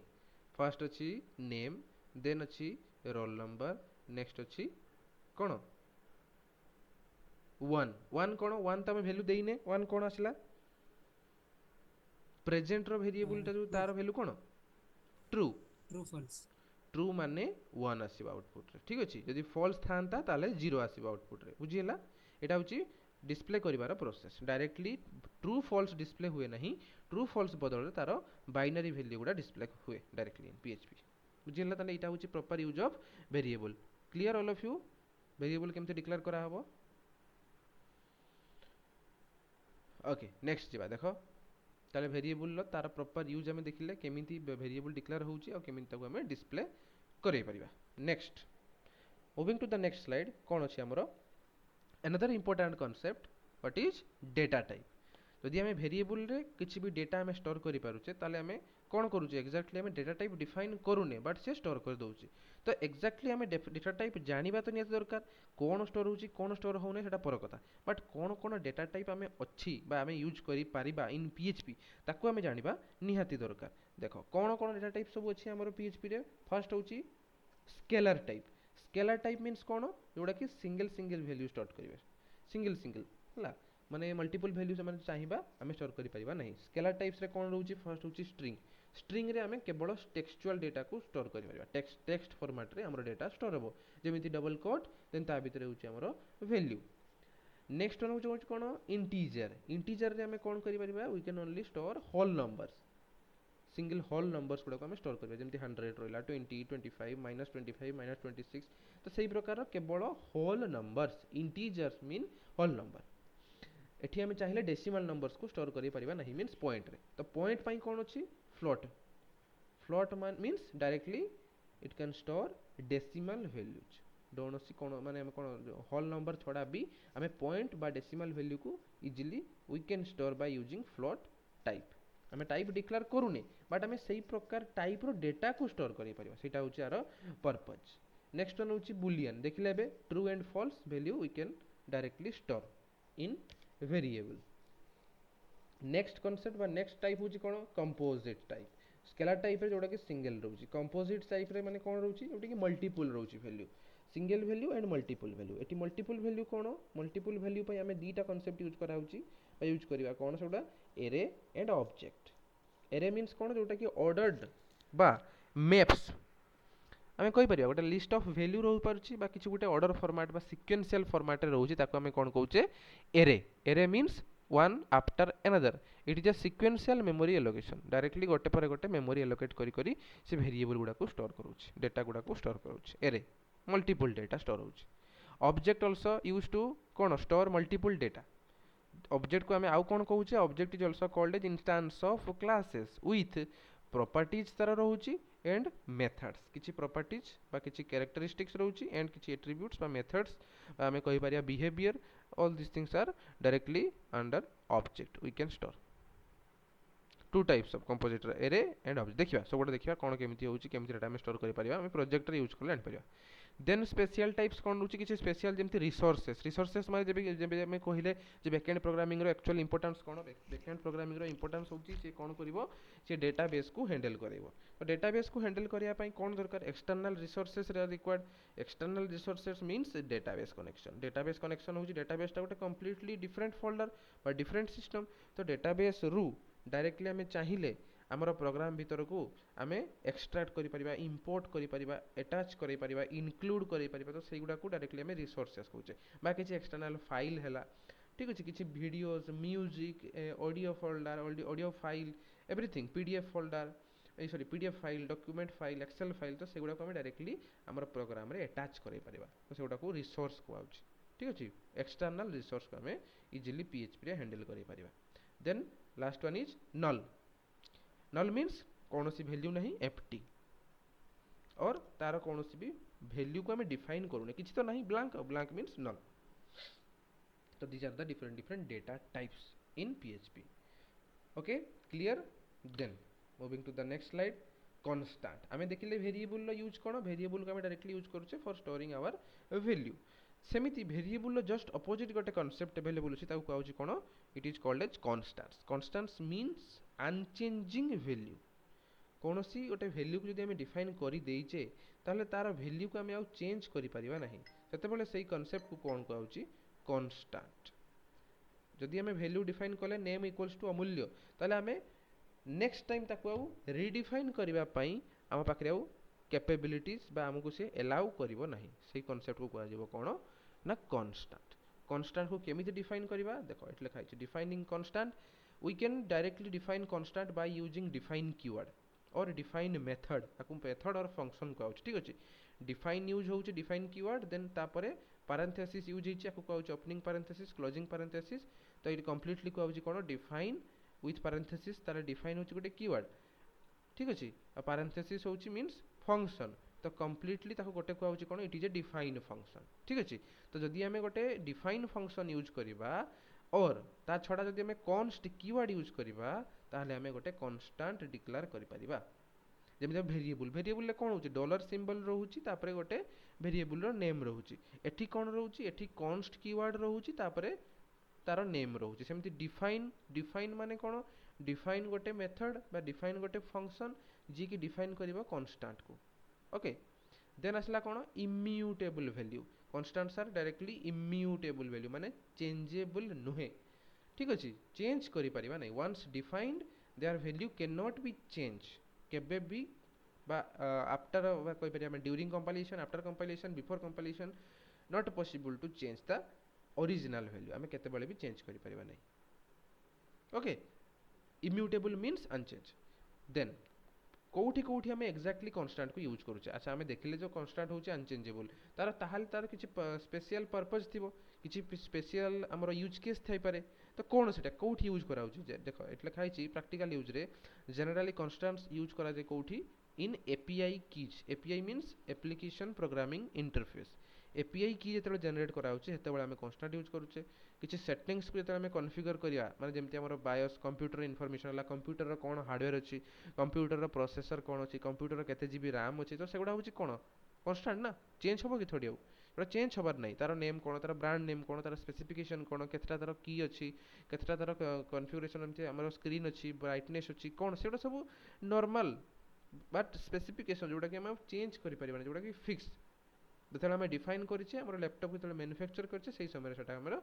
फर्स्ट अछि नेम देन अछि रोल नंबर नेक्स्ट अछि कोन 1 कोन 1 तमे वैल्यू देइने 1 कोन आसिला प्रेजेंट रो वेरिएबल टा जो तार वैल्यू कोन ट्रू ट्रू माने 1 आसीबा आउटपुट रे। ठीक अछि यदि फॉल्स थांता ताले 0 आसीबा आउटपुट रे बुझियला। एटा होची डिस्प्ले करिवार process directly true false display हुए नहीं ट्रू फॉल्स बदल रे तारो बाइनरी वैल्यू गुडा डिस्प्ले हुए डायरेक्टली इन PHP बुझियला। ताले एटा होची proper use of variable clear all of you variable केमते डिक्लेयर करा हबो। ओके नेक्स्ट जिबा देखो ताले वेरिएबल लो तार प्रॉपर यूज हमें देखिले केमिति वेरिएबल डिक्लेयर होउची और केमिति ताको हमें डिस्प्ले करै परिबा। Next moving to the next slide कोन अछि हमरो another important concept what is data type. जदि हमें वेरिएबल रे किछि भी डेटा हमें स्टोर करि पारुचे ताले हमें कोन करूचे एक्जेक्टली हमें डेटा टाइप डिफाइन करूने बट से स्टोर कर दोउची। तो एक्जेक्टली हमें डेटा टाइप जानिबा तो नियत दरकार कोन स्टोर होउची कोन स्टोर होउने सेटा पर कथा बट कोन डेटा टाइप हमें अछि बा हमें यूज करि पारिबा इन PHP ताको हमें जानिबा निहाती दरकार। देखो कोन डेटा टाइप सब अछि हमरो PHP रे फर्स्ट होउची स्केलर टाइप मीन्स कोन जोडा कि सिंगल वैल्यू स्टोर करिवे सिंगल हला माने मल्टीपल वैल्यू से माने चाहिबा हमें स्टोर करि परिबा नहीं। स्केलर टाइप्स रे कोन रहउची फर्स्ट होउची स्ट्रिंग रे हमें केवल टेक्सचुअल डेटा को स्टोर करि परिबा टेक्स्ट फॉर्मेट रे हमरो डेटा स्टोर होबो जेमिति डबल कोट देन ता भीतर होउची हमरो वैल्यू। नेक्स्ट वन होउची कोन इंटीजर रे हमें कोन करि परिबा we can only store whole numbers single whole numbers गुडा को हमें स्टोर करिबा जेमिति 100 रहला 20 25 -25 -26 तो सही प्रकार केवल whole numbers integers mean whole number. एठी आमे चाहिले डेसिमल नंबर्स को स्टोर करि परिबा नाही मींस पॉइंट रे तो पॉइंट पई कोन अछि float float means directly it can store decimal values डोनसी कोन माने हम कोन होल नंबर छोड़ा भी आमे पॉइंट बा डेसिमल वैल्यू को easily we can store by using float type आमे टाइप डिक्लेयर करूने बट आमे सही प्रकार टाइप रो डेटा को स्टोर करि परिबा सेटा होची आरो पर्पस नेक्स्ट वन होची बुलियन देखिले बे true and false value we can directly store in variable next concept बा नेक्स्ट टाइप होची कोन कंपोजिट टाइप स्केलर टाइप रे जोडा कि सिंगल रहउची कंपोजिट टाइप रे माने कोन रहउची जोटी कि मल्टीपल रहउची value single value and multiple value एटी मल्टीपल वैल्यू कोन मल्टीपल वैल्यू पय हमें दीटा कांसेप्ट यूज करा होची बा यूज करिवा कोन सोडा array and object array means कोन जोटा कि ऑर्डर्ड बा मैप्स आमे कहि परिया गोटे लिस्ट ऑफ वैल्यू रहउ परची बा किछु गोटे ऑर्डर फॉर्मेट बा सीक्वेंशियल फॉर्मेट रे रहउची ताको आमे कोन कहउचे array array means one after another it is a sequential memory allocation directly गोटे पर गोटे memory allocate करी करी से variable गुडा को store करूची data गुडा को store करूची array multiple data store होची object also used to cone store multiple data object को हमें आउ कोन कहूचे object is also called as instance of classes with properties तार रहउची and methods किछि properties बा किछि characteristics रहउची and किछि attributes बा methods बा हमें कहि परिया behavior all these things are directly under object we can store two types of composite array and object देखिबा सब गोटे देखिबा कोन केमिति होउची केमिति डाटा में स्टोर करि परिबा हम प्रोजेक्ट रे यूज करले आनि परिबा देन स्पेशल टाइप्स कोन होउची किछि स्पेशल जेमति रिसोर्सेस माने जेबे हम कहिले जे बैकएंड प्रोग्रामिंग रो एक्चुअल इंपोर्टेंस कोन बैकएंड प्रोग्रामिंग रो इंपोर्टेंस होउची से कोन करिवो से डेटाबेस को हैंडल करिवो तो डेटाबेस को हैंडल करिया पई कोन दरकार एक्सटर्नल रिसोर्सेस रे required external resources means database connection होउची डेटाबेस टा गोटे कंप्लीटली डिफरेंट फोल्डर बा डिफरेंट सिस्टम तो डेटाबेस रु डायरेक्टली हमें चाहिए आमर प्रोग्राम भीतर को आमे एक्सट्रैक्ट करि परिबा इंपोर्ट करि परिबा अटैच करि परिबा इंक्लूड करि परिबा तो सेगुडा को डायरेक्टली हमें रिसोर्सेस कहूचे बा किछि एक्सटर्नल फाइल हैला ठीक अछि किछि videos music audio folder audio file everything PDF folder sorry PDF file document file excel file तो सेगुडा को हमें डायरेक्टली आमर प्रोग्राम रे अटैच करि परिबा तो सेगुडा को रिसोर्स कहउची ठीक अछि एक्सटर्नल रिसोर्स को हमें इजीली पीएचपी रे हैंडल करि परिबा then last one is null null means कौनसी वैल्यू नहीं एम्प्टी और तार कौनसी भी वैल्यू को हमें डिफाइन करूने किछि तो नहीं ब्लैंक मींस null तो these are the different data types in php okay clear then moving to the next slide constant हमें देखिले वेरिएबल लो यूज कोन वेरिएबल को हमें डायरेक्टली यूज करूचे फॉर स्टोरिंग आवर वैल्यू सेमिति वेरिएबल लो जस्ट अपोजिट गोटे कांसेप्ट अवेलेबल अछि ताकू कहउची कोन it is called as constants means unchanging value कोनोसी गोटे वैल्यू को जदि हमें डिफाइन करि देइचे ताहले तार वैल्यू को हमें आउ चेंज करि परिबा नाही सेते बेले सेही कांसेप्ट को कोन कहउची कांस्टेंट जदि हमें वैल्यू डिफाइन करले नेम इक्वल्स टू अमूल्य ताहले हमें नेक्स्ट टाइम ताकू आउ रिडिफाइन करिबा पई हम पाखरे आउ कैपेबिलिटीज बा हमकु से अलाउ करिवो नाही सेही कांसेप्ट को कहआ जेबो कोन ना कांस्टेंट को केमिति डिफाइन करिबा देखो एट लिखा छै defining constant we can directly define constant by using define keyword or define method ताकू मेथड और फंक्शन कहउ ठीक अछि define यूज होउ छै define keyword देन तापरे parenthesis यूज हिच ताकू कहउ छै ओपनिंग parenthesis क्लोजिंग parenthesis तो इट कंप्लीटली कहउ छै कोन define with parenthesis तारे define होउ छै गोटे keyword ठीक अछि आ parenthesis होउ छै मींस फंक्शन तो कंप्लीटली ताको गोटे कहउ छै कोन it is a define function ठीक अछि तो जदि हमें गोटे डिफाइन फंक्शन यूज करिबा और ता छडा जदि हमें कॉन्स्ट कीवर्ड यूज करिबा ताहले हमें गोटे कांस्टेंट डिक्लेयर करि परिबा जेमि वेरिएबल ले कोन होची डॉलर सिंबल रहउची तापरे गोटे वेरिएबल रो नेम रहउची एठी कोन रहउची एठी कॉन्स्ट कीवर्ड रहउची तापरे तार नेम रहउची सेमति डिफाइन माने कोन डिफाइन गोटे मेथड बा डिफाइन गोटे फंक्शन जी की डिफाइन करिबा कांस्टेंट को ओके देन असला कोन immutable value constants are directly immutable value माने चेंजेबल नुहे ठीक अछि चेंज करि परिबा नै once defined their value can not be change केबे भी बा आफ्टर कोइ परिया में during compilation after compilation before compilation not possible to change the original value हमें केते बेले भी चेंज करि परिबा नै okay immutable means unchange then कोठी कोठी हमें एक्जेक्टली कांस्टेंट को यूज करूचे अच्छा हमें देखिले जो कांस्टेंट होचे अनचेंजेबल तार ताहाल तार किछि स्पेशल पर्पस थिबो किछि स्पेशल हमरो यूज केस थाई पारे तो कौन सेटा कोठी यूज करा होची देखो एट लिखा है प्रैक्टिकल यूज रे जनरली कॉन्स्टेंट्स यूज करा जे कोठी in API keys API means application programming interface API की जेते जनरेट करा होची हेते बेले हमें कांस्टेंट यूज करूचे किछि सेटिंग्स को जेते हमें कॉन्फ़िगर करिया माने जेमति हमर बायोस कंप्यूटर इन्फॉर्मेशन हला कंप्यूटर रो कोन हार्डवेयर अछि कंप्यूटर रो प्रोसेसर कोन अछि कंप्यूटर रो केते जीबी रैम अछि तो सेगुडा होची कोन कांस्टेंट ना चेंज होबो कि थोड़ी हो एटा चेंज होबार नै तार नेम कोन तार ब्रांड नेम कोन तार स्पेसिफिकेशन कोन केतटा तार की अछि केतटा तार कॉन्फ़िगरेशन एमति हमर स्क्रीन अछि ब्राइटनेस अछि कोन सेगुडा सब नॉर्मल बट स्पेसिफिकेशन जोटा कि हम चेंज करि परिबा जोटा कि फिक्स जेतेले हमें डिफाइन करिछे हमर लैपटॉप जेतेले मैन्युफैक्चर करछे सेही समय सेटा हमर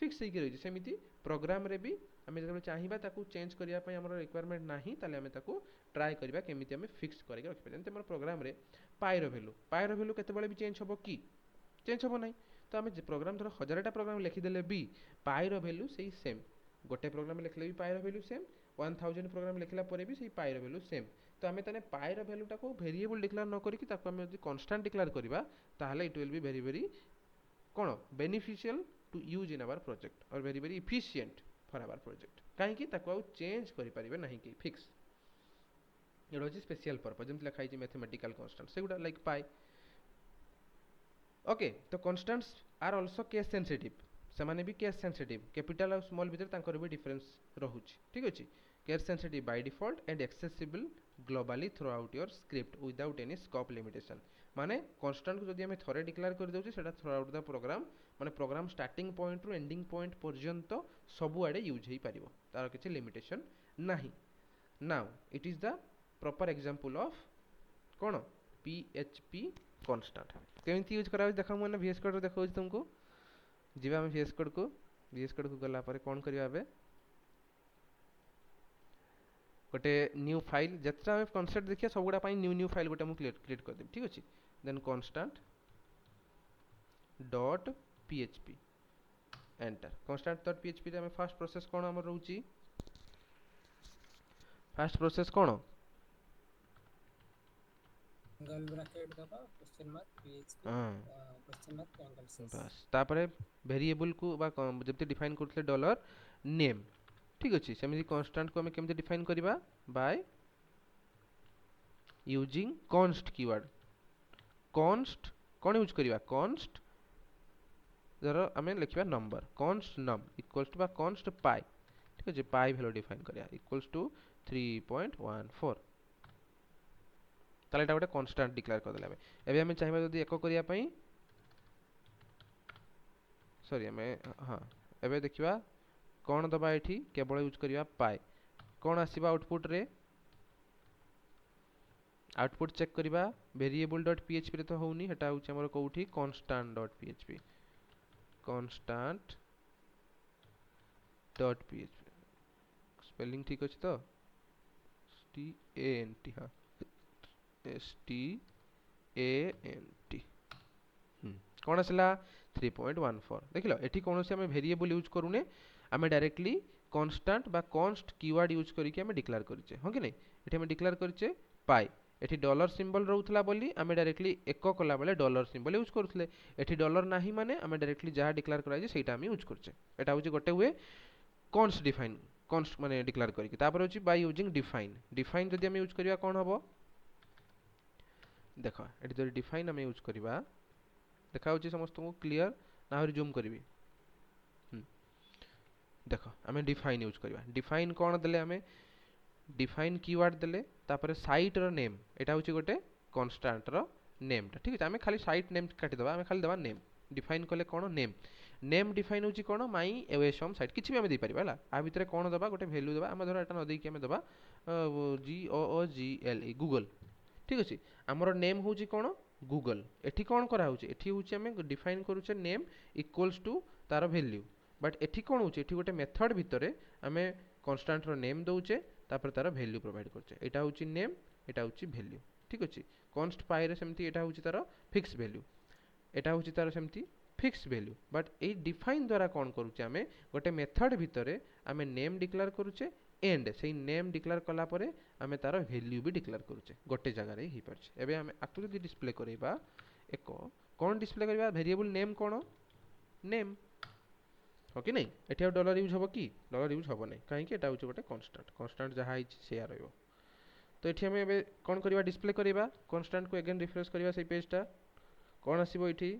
फिक्स हेकि रहिछे सेमिति प्रोग्राम रे भी हमें जेतेले चाहिबा ताकू चेंज करिया पय हमर रिक्वायरमेंट नाही ताले हमें ताकू ट्राई करिबा केमिति हमें फिक्स करिके रखिबा जेंते हमर प्रोग्राम रे पाई रो वैल्यू केते बेले भी चेंज होबो की चेंज होबो नाही तो हमें प्रोग्राम धर 1000टा प्रोग्राम लिखि देले भी पाई रो वैल्यू सेही सेम गोटे प्रोग्राम लिखले भी पाई रो वैल्यू सेम 1000 प्रोग्राम लिखला परे भी सेही पाई रो वैल्यू सेम तो हमें तने पाई रो वैल्यू टाको वेरिएबल डिक्लेयर न करिकि ताको हमें यदि कांस्टेंट डिक्लेयर करिबा ताहले it will be very very कोन beneficial to use in our project और very very efficient for our project काहे कि ताको चेंज करि परिबे नाही कि फिक्स एडो अछि स्पेशल पर्पस जेमति लिखा है मैथमेटिकल कांस्टेंट सेगुडा लाइक पाई ओके तो constants are also case sensitive सेमाने भी केस सेंसिटिव कैपिटल और स्मॉल भीतर तांकर भी डिफरेंस रहुछि ठीक अछि case sensitive by default and accessible globally throughout your script without any scope limitation माने कांस्टेंट को जदि हमें थरे डिक्लेयर कर देउछि सेटा थ्रू आउट द प्रोग्राम माने प्रोग्राम स्टार्टिंग पॉइंट रु एंडिंग पॉइंट पर्यंत सबु आडे यूज हेई परिबो तार किछि लिमिटेशन नाही now it is the proper example of cone PHP constant केमिति यूज करा देखा मने VS कोड देखौ तुमको जीवा हम VS कोड को गला पर कोन करिया बे गोटे न्यू फाइल जत्रा हम कांसेप्ट देखिया सबगुडा पई न्यू फाइल गोटे हम क्रिएट कर देब ठीक अछि then constant dot PHP enter constant dot PHP रे हम फर्स्ट प्रोसेस कोन हमर रहउची फर्स्ट प्रोसेस कोन एंगल ब्रैकेट दबा question mark php question mark angle सिस बस तापरे वेरिएबल को बा जबते डिफाइन करथले डॉलर नेम ठीक अछि सेमिति कांस्टेंट को हम केमते डिफाइन करिबा by using const keyword const कोन यूज करिबा const जरो हमें लिखिबा number const num equals to बा const pi ठीक अछि pi वैल्यू डिफाइन करिया इक्वल्स टू 3.14 ताले एटा गोटे कांस्टेंट डिक्लेयर कर देले एबे हमें चाहिबा जदी एको करिया पई सॉरी हमें हां एबे देखिबा कोन दबा एठी केवल यूज करिया पाई कोन आसीबा आउटपुट रे आउटपुट चेक करिबा वेरिएबल डॉट पीएचपी रे तो होउनी हेटा होउछ हमर कोउठी constant dot PHP constant dot PHP spelling ठीक अछि तो STANT हां STANT कोन आसला 3.14 देखिलो एठी कोनोसी हमें वेरिएबल यूज करूने हमें डायरेक्टली कांस्टेंट बा const कीवर्ड यूज करिके हमें डिक्लेयर करिचे हो कि नै एठी हमें डिक्लेयर करिचे पाई एठी डॉलर सिंबल रहउतला बोली हमें डायरेक्टली एको कला बेले डॉलर सिंबल यूज करथले एठी डॉलर नाही माने हमें डायरेक्टली जहा डिक्लेयर कराइजे सेटा हमें यूज करचे एटा होची गोटे हुए const डिफाइन const माने डिक्लेयर करिके तापर होची बाय यूजिंग डिफाइन जदी हमें यूज करिया कोन हबो देखो एठी जदी डिफाइन हमें यूज करिबा देखा होची समस्त को क्लियर ना हरि जूम करबी देखो हमें डिफाइन यूज करिबा डिफाइन कोन देले हमें डिफाइन कीवर्ड देले तापर साइट रो नेम एटा होची गोटे कांस्टेंट रो नेम ठीक है हमें खाली साइट नेम काटी दबा हमें खाली दबा नेम डिफाइन कले कोन नेम डिफाइन होची कोन माई एवेसम साइट किछि भी हमें दे परिबा हला आ भितरे कोन दबा गोटे वैल्यू दबा हम धर एटा न देई कि हमें दबा GOOGLE गूगल ठीक अछि हमरो नेम होची कोन गूगल एठी कोन करा होची एठी होची हमें डिफाइन करूचे नेम इक्वल्स टू तार वैल्यू बट एठी कोन होची एठी गोटे मेथड भितरे हमें कांस्टेंट रो नेम दोउचे तापर तार वैल्यू प्रोवाइड करचे एटा होची नेम एटा होची वैल्यू ठीक अछि const पाई रे सेमती एटा होची तार फिक्स वैल्यू एटा होची तार सेमती fix value but A define द्वारा कोन करूचे हमें गोटे मेथड भितरे हमें नेम डिक्लेयर करूचे एंड सेही नेम डिक्लेयर कला परे हमें तार वैल्यू भी डिक्लेयर करूचे गोटे जगह रे ही परचे एबे हमें आकु जदी डिस्प्ले करेबा एको कोन डिस्प्ले करबा वेरिएबल नेम कोन नेम ओके नहीं एठी डॉलर यूज हबो कि डॉलर यूज हबो नहीं काहे कि एटा होची गोटे कांस्टेंट कांस्टेंट जहा हिच सेया रहइबो तो एठी हम एबे कोन करबा डिस्प्ले करबा कांस्टेंट को अगेन रिफ्रेश करबा से पेजटा कोन आसीबो एठी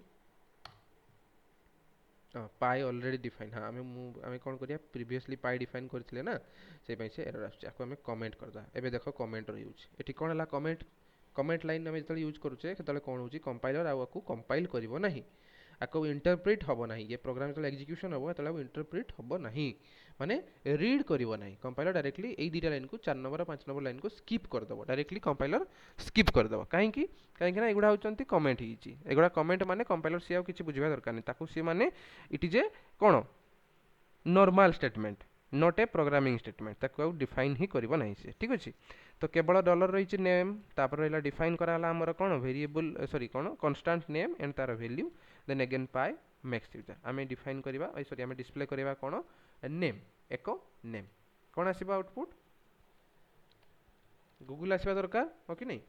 पाई ऑलरेडी डिफाइन हाँ आमे कोन करिया प्रीवियसली पाई डिफाइन करथिले ना से पई से एरर आछे आको हमें कमेंट करदा एबे देखो कमेंट रो यूज एठी कोन हला कमेंट लाइन हमें जतले यूज करूचे केतले कोन होची कंपाइलर आको कंपाइल करिवो नाही आको इंटरप्रेट हबो नाही ये प्रोग्राम जतले एग्जीक्यूशन हबो तले इंटरप्रेट हबो नाही माने रीड करिवो नाही कंपाइलर डायरेक्टली एई दीटा लाइन को 4 नंबर और 5 नंबर लाइन को स्किप कर दबो डायरेक्टली कंपाइलर स्किप कर दबो काहे कि ना एगुडा होचंती कमेंट हिची एगुडा कमेंट माने कंपाइलर से किछि बुझिबा दरकार नै ताकू से माने it is A cone normal statement not a programming statement ताकू आउ डिफाइन ही करिवो नाही से ठीक अछि तो केवल डॉलर रहिछि नेम तापर रहिला डिफाइन करा हला हमर कोन वेरिएबल सॉरी कोन कांस्टेंट नेम एंड तार वैल्यू देन अगेन पाई मैक्स यूजर आमे डिफाइन करबा सॉरी आमे डिस्प्ले करबा कोन नेम एको नेम कोन आसीबा आउटपुट गूगल आसीबा दरकार ओके नहीं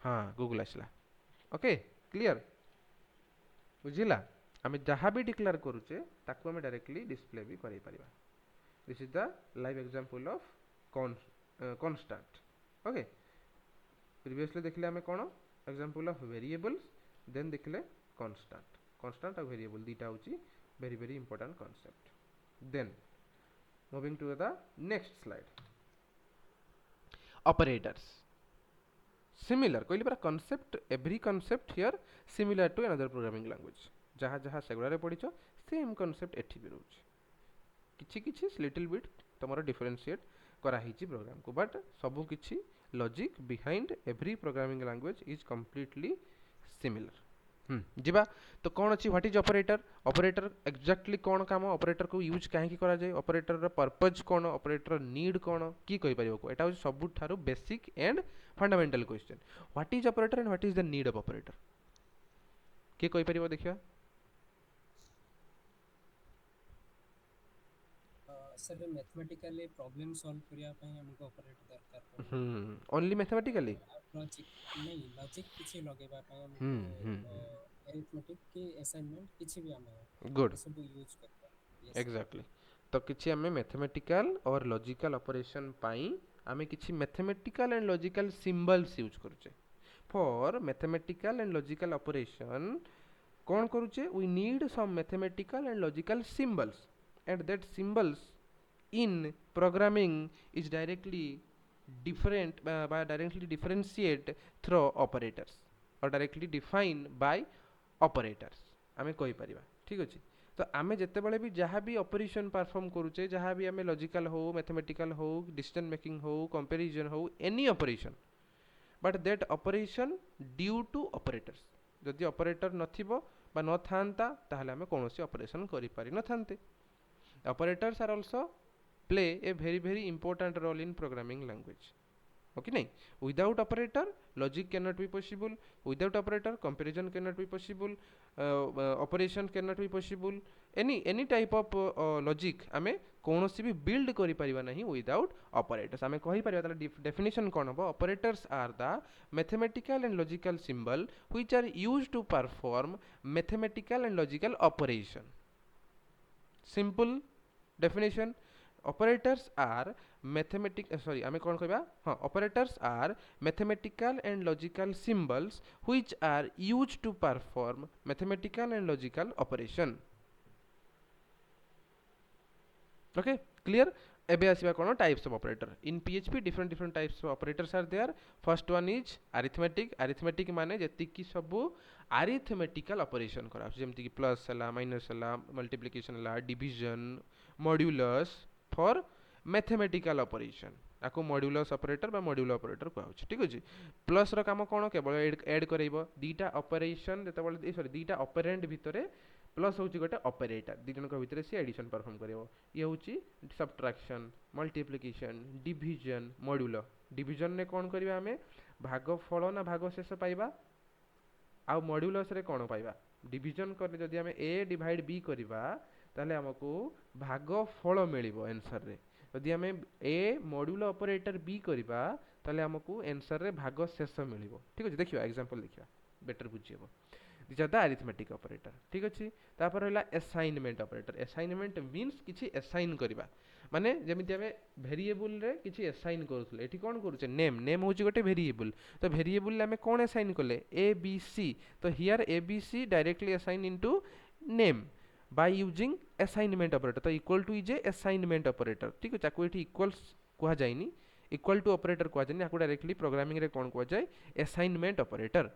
हाँ गूगल आसला ओके क्लियर बुझिला आमे जहाँ भी डिक्लेयर करूचे ताकू आमे डायरेक्टली डिस्प्ले भी करै परिबा this is the live example of constant okay previously देखले आमे कोन एग्जांपल ऑफ वेरिएबल्स देन देखले कांस्टेंट और वेरिएबल दीटा होची very very important concept then moving to the next slide operators similar कहली परा concept every concept here similar to another programming language जहाँ जहाँ सेगुड़ा पढ़ीच सेम कांसेप्ट एठी भी रोच किछि किछि लिटिल बिट तमरो डिफरेंशिएट करा हिची प्रोग्राम को बट सबु किछि logic behind every programming language is completely similar जिबा तो कौन अच्छी what is operator operator exactly कौन काम ऑपरेटर को यूज काहे करा जाए ऑपरेटर रा पर्पस कौन ऑपरेटर नीड कौन की कहि परिबो को एटा सब Tharu basic and fundamental question what is operator and what is the need of operator की कहि परिबो देखिया सर मैथमेटिकली प्रॉब्लम सॉल्व करिया पई हमको ऑपरेटर दरकार ओनली मैथमेटिकली लॉजिक नहीं लॉजिक किछि लगेबा पई हमको अरिथमेटिक की असाइनमेंट किछि भी हम गुड सब यूज करबा एग्जैक्टली तो किछि हमें मैथमेटिकल और लॉजिकल ऑपरेशन पाई हमें किछि mathematical and logical symbols use करूचे for mathematical and logical operation कौन करूचे we need some mathematical and logical symbols and that symbols in programming is directly different by directly differentiate through operators or directly defined by operators आमे कहि परिबा ठीक अछि तो आमे जत्ते बेले भी जहाँ भी ऑपरेशन परफॉर्म करूचे जहाँ भी आमे लॉजिकल हो मैथमेटिकल हो डिसीजन मेकिंग हो कंपैरिजन हो any operation but that operation due to operators जदि ऑपरेटर नथिबो बा न थांता ताहले आमे कोनोसी ऑपरेशन करि पारि न थांते operators are also play a very important role in programming language okay nahi without operator logic cannot be possible without operator comparison cannot be possible operation cannot be possible any type of logic ame konosi भी build kari pariba nahi without operators ame कहि परिबा ताला definition कोन हबो operators are the mathematical and logical symbol which are used to perform mathematical and logical operation simple definition operators are operators are mathematical and logical symbols which are used to perform mathematical and logical operation okay clear एबे आसीबा कोन types of operator in PHP different types of operators are there first one is arithmetic माने जति की सब अरिथमेटिकल ऑपरेशन करा जेमति की प्लस हला माइनस हला मल्टीप्लिकेशन हला division modulus for mathematical operation आको मॉड्यूलस ऑपरेटर बा मॉड्यूल ऑपरेटर कहउ छी ठीक अछि प्लस रो काम कोन केवल ऐड करैबो दीटा ऑपरेशन जतबे सॉरी दीटा ऑपरेंड भितरे प्लस होची गोटे ऑपरेटर दी जन को भितरे से एडिशन परफॉर्म करिवो ये होची subtraction multiplication division module division ने कोन करबा हमें भागफल ना भागशेष पाइबा आ मॉड्यूलस रे कोन पाइबा डिवीजन करले जदी हमें a डिवाइड b करबा ताले हमको भागफल मिलिबो आंसर रे जदी हमें a मॉड्यूल ऑपरेटर b करबा ताले हमको आंसर रे भागशेष मिलिबो ठीक अछि देखियो एग्जांपल देखियो बेटर बुझियबो this are the arithmetic operator ठीक अछि तापर रहला असाइनमेंट ऑपरेटर असाइनमेंट मींस किछि असाइन करबा माने जेमिति हमें वेरिएबल रे किछि असाइन करूथले एठी कोन करूचे नेम नेम होची गोटे वेरिएबल तो वेरिएबल हमें कोन असाइन करले ए बी सी तो here A B C directly assign into name by using assignment operator तो equal to is a assignment operator ठीक है एठी इक्वल्स कुहा जायनी इक्वल टू ऑपरेटर कुहा जायनी आकु डायरेक्टली प्रोग्रामिंग रे कोन कुहा जाय असाइनमेंट ऑपरेटर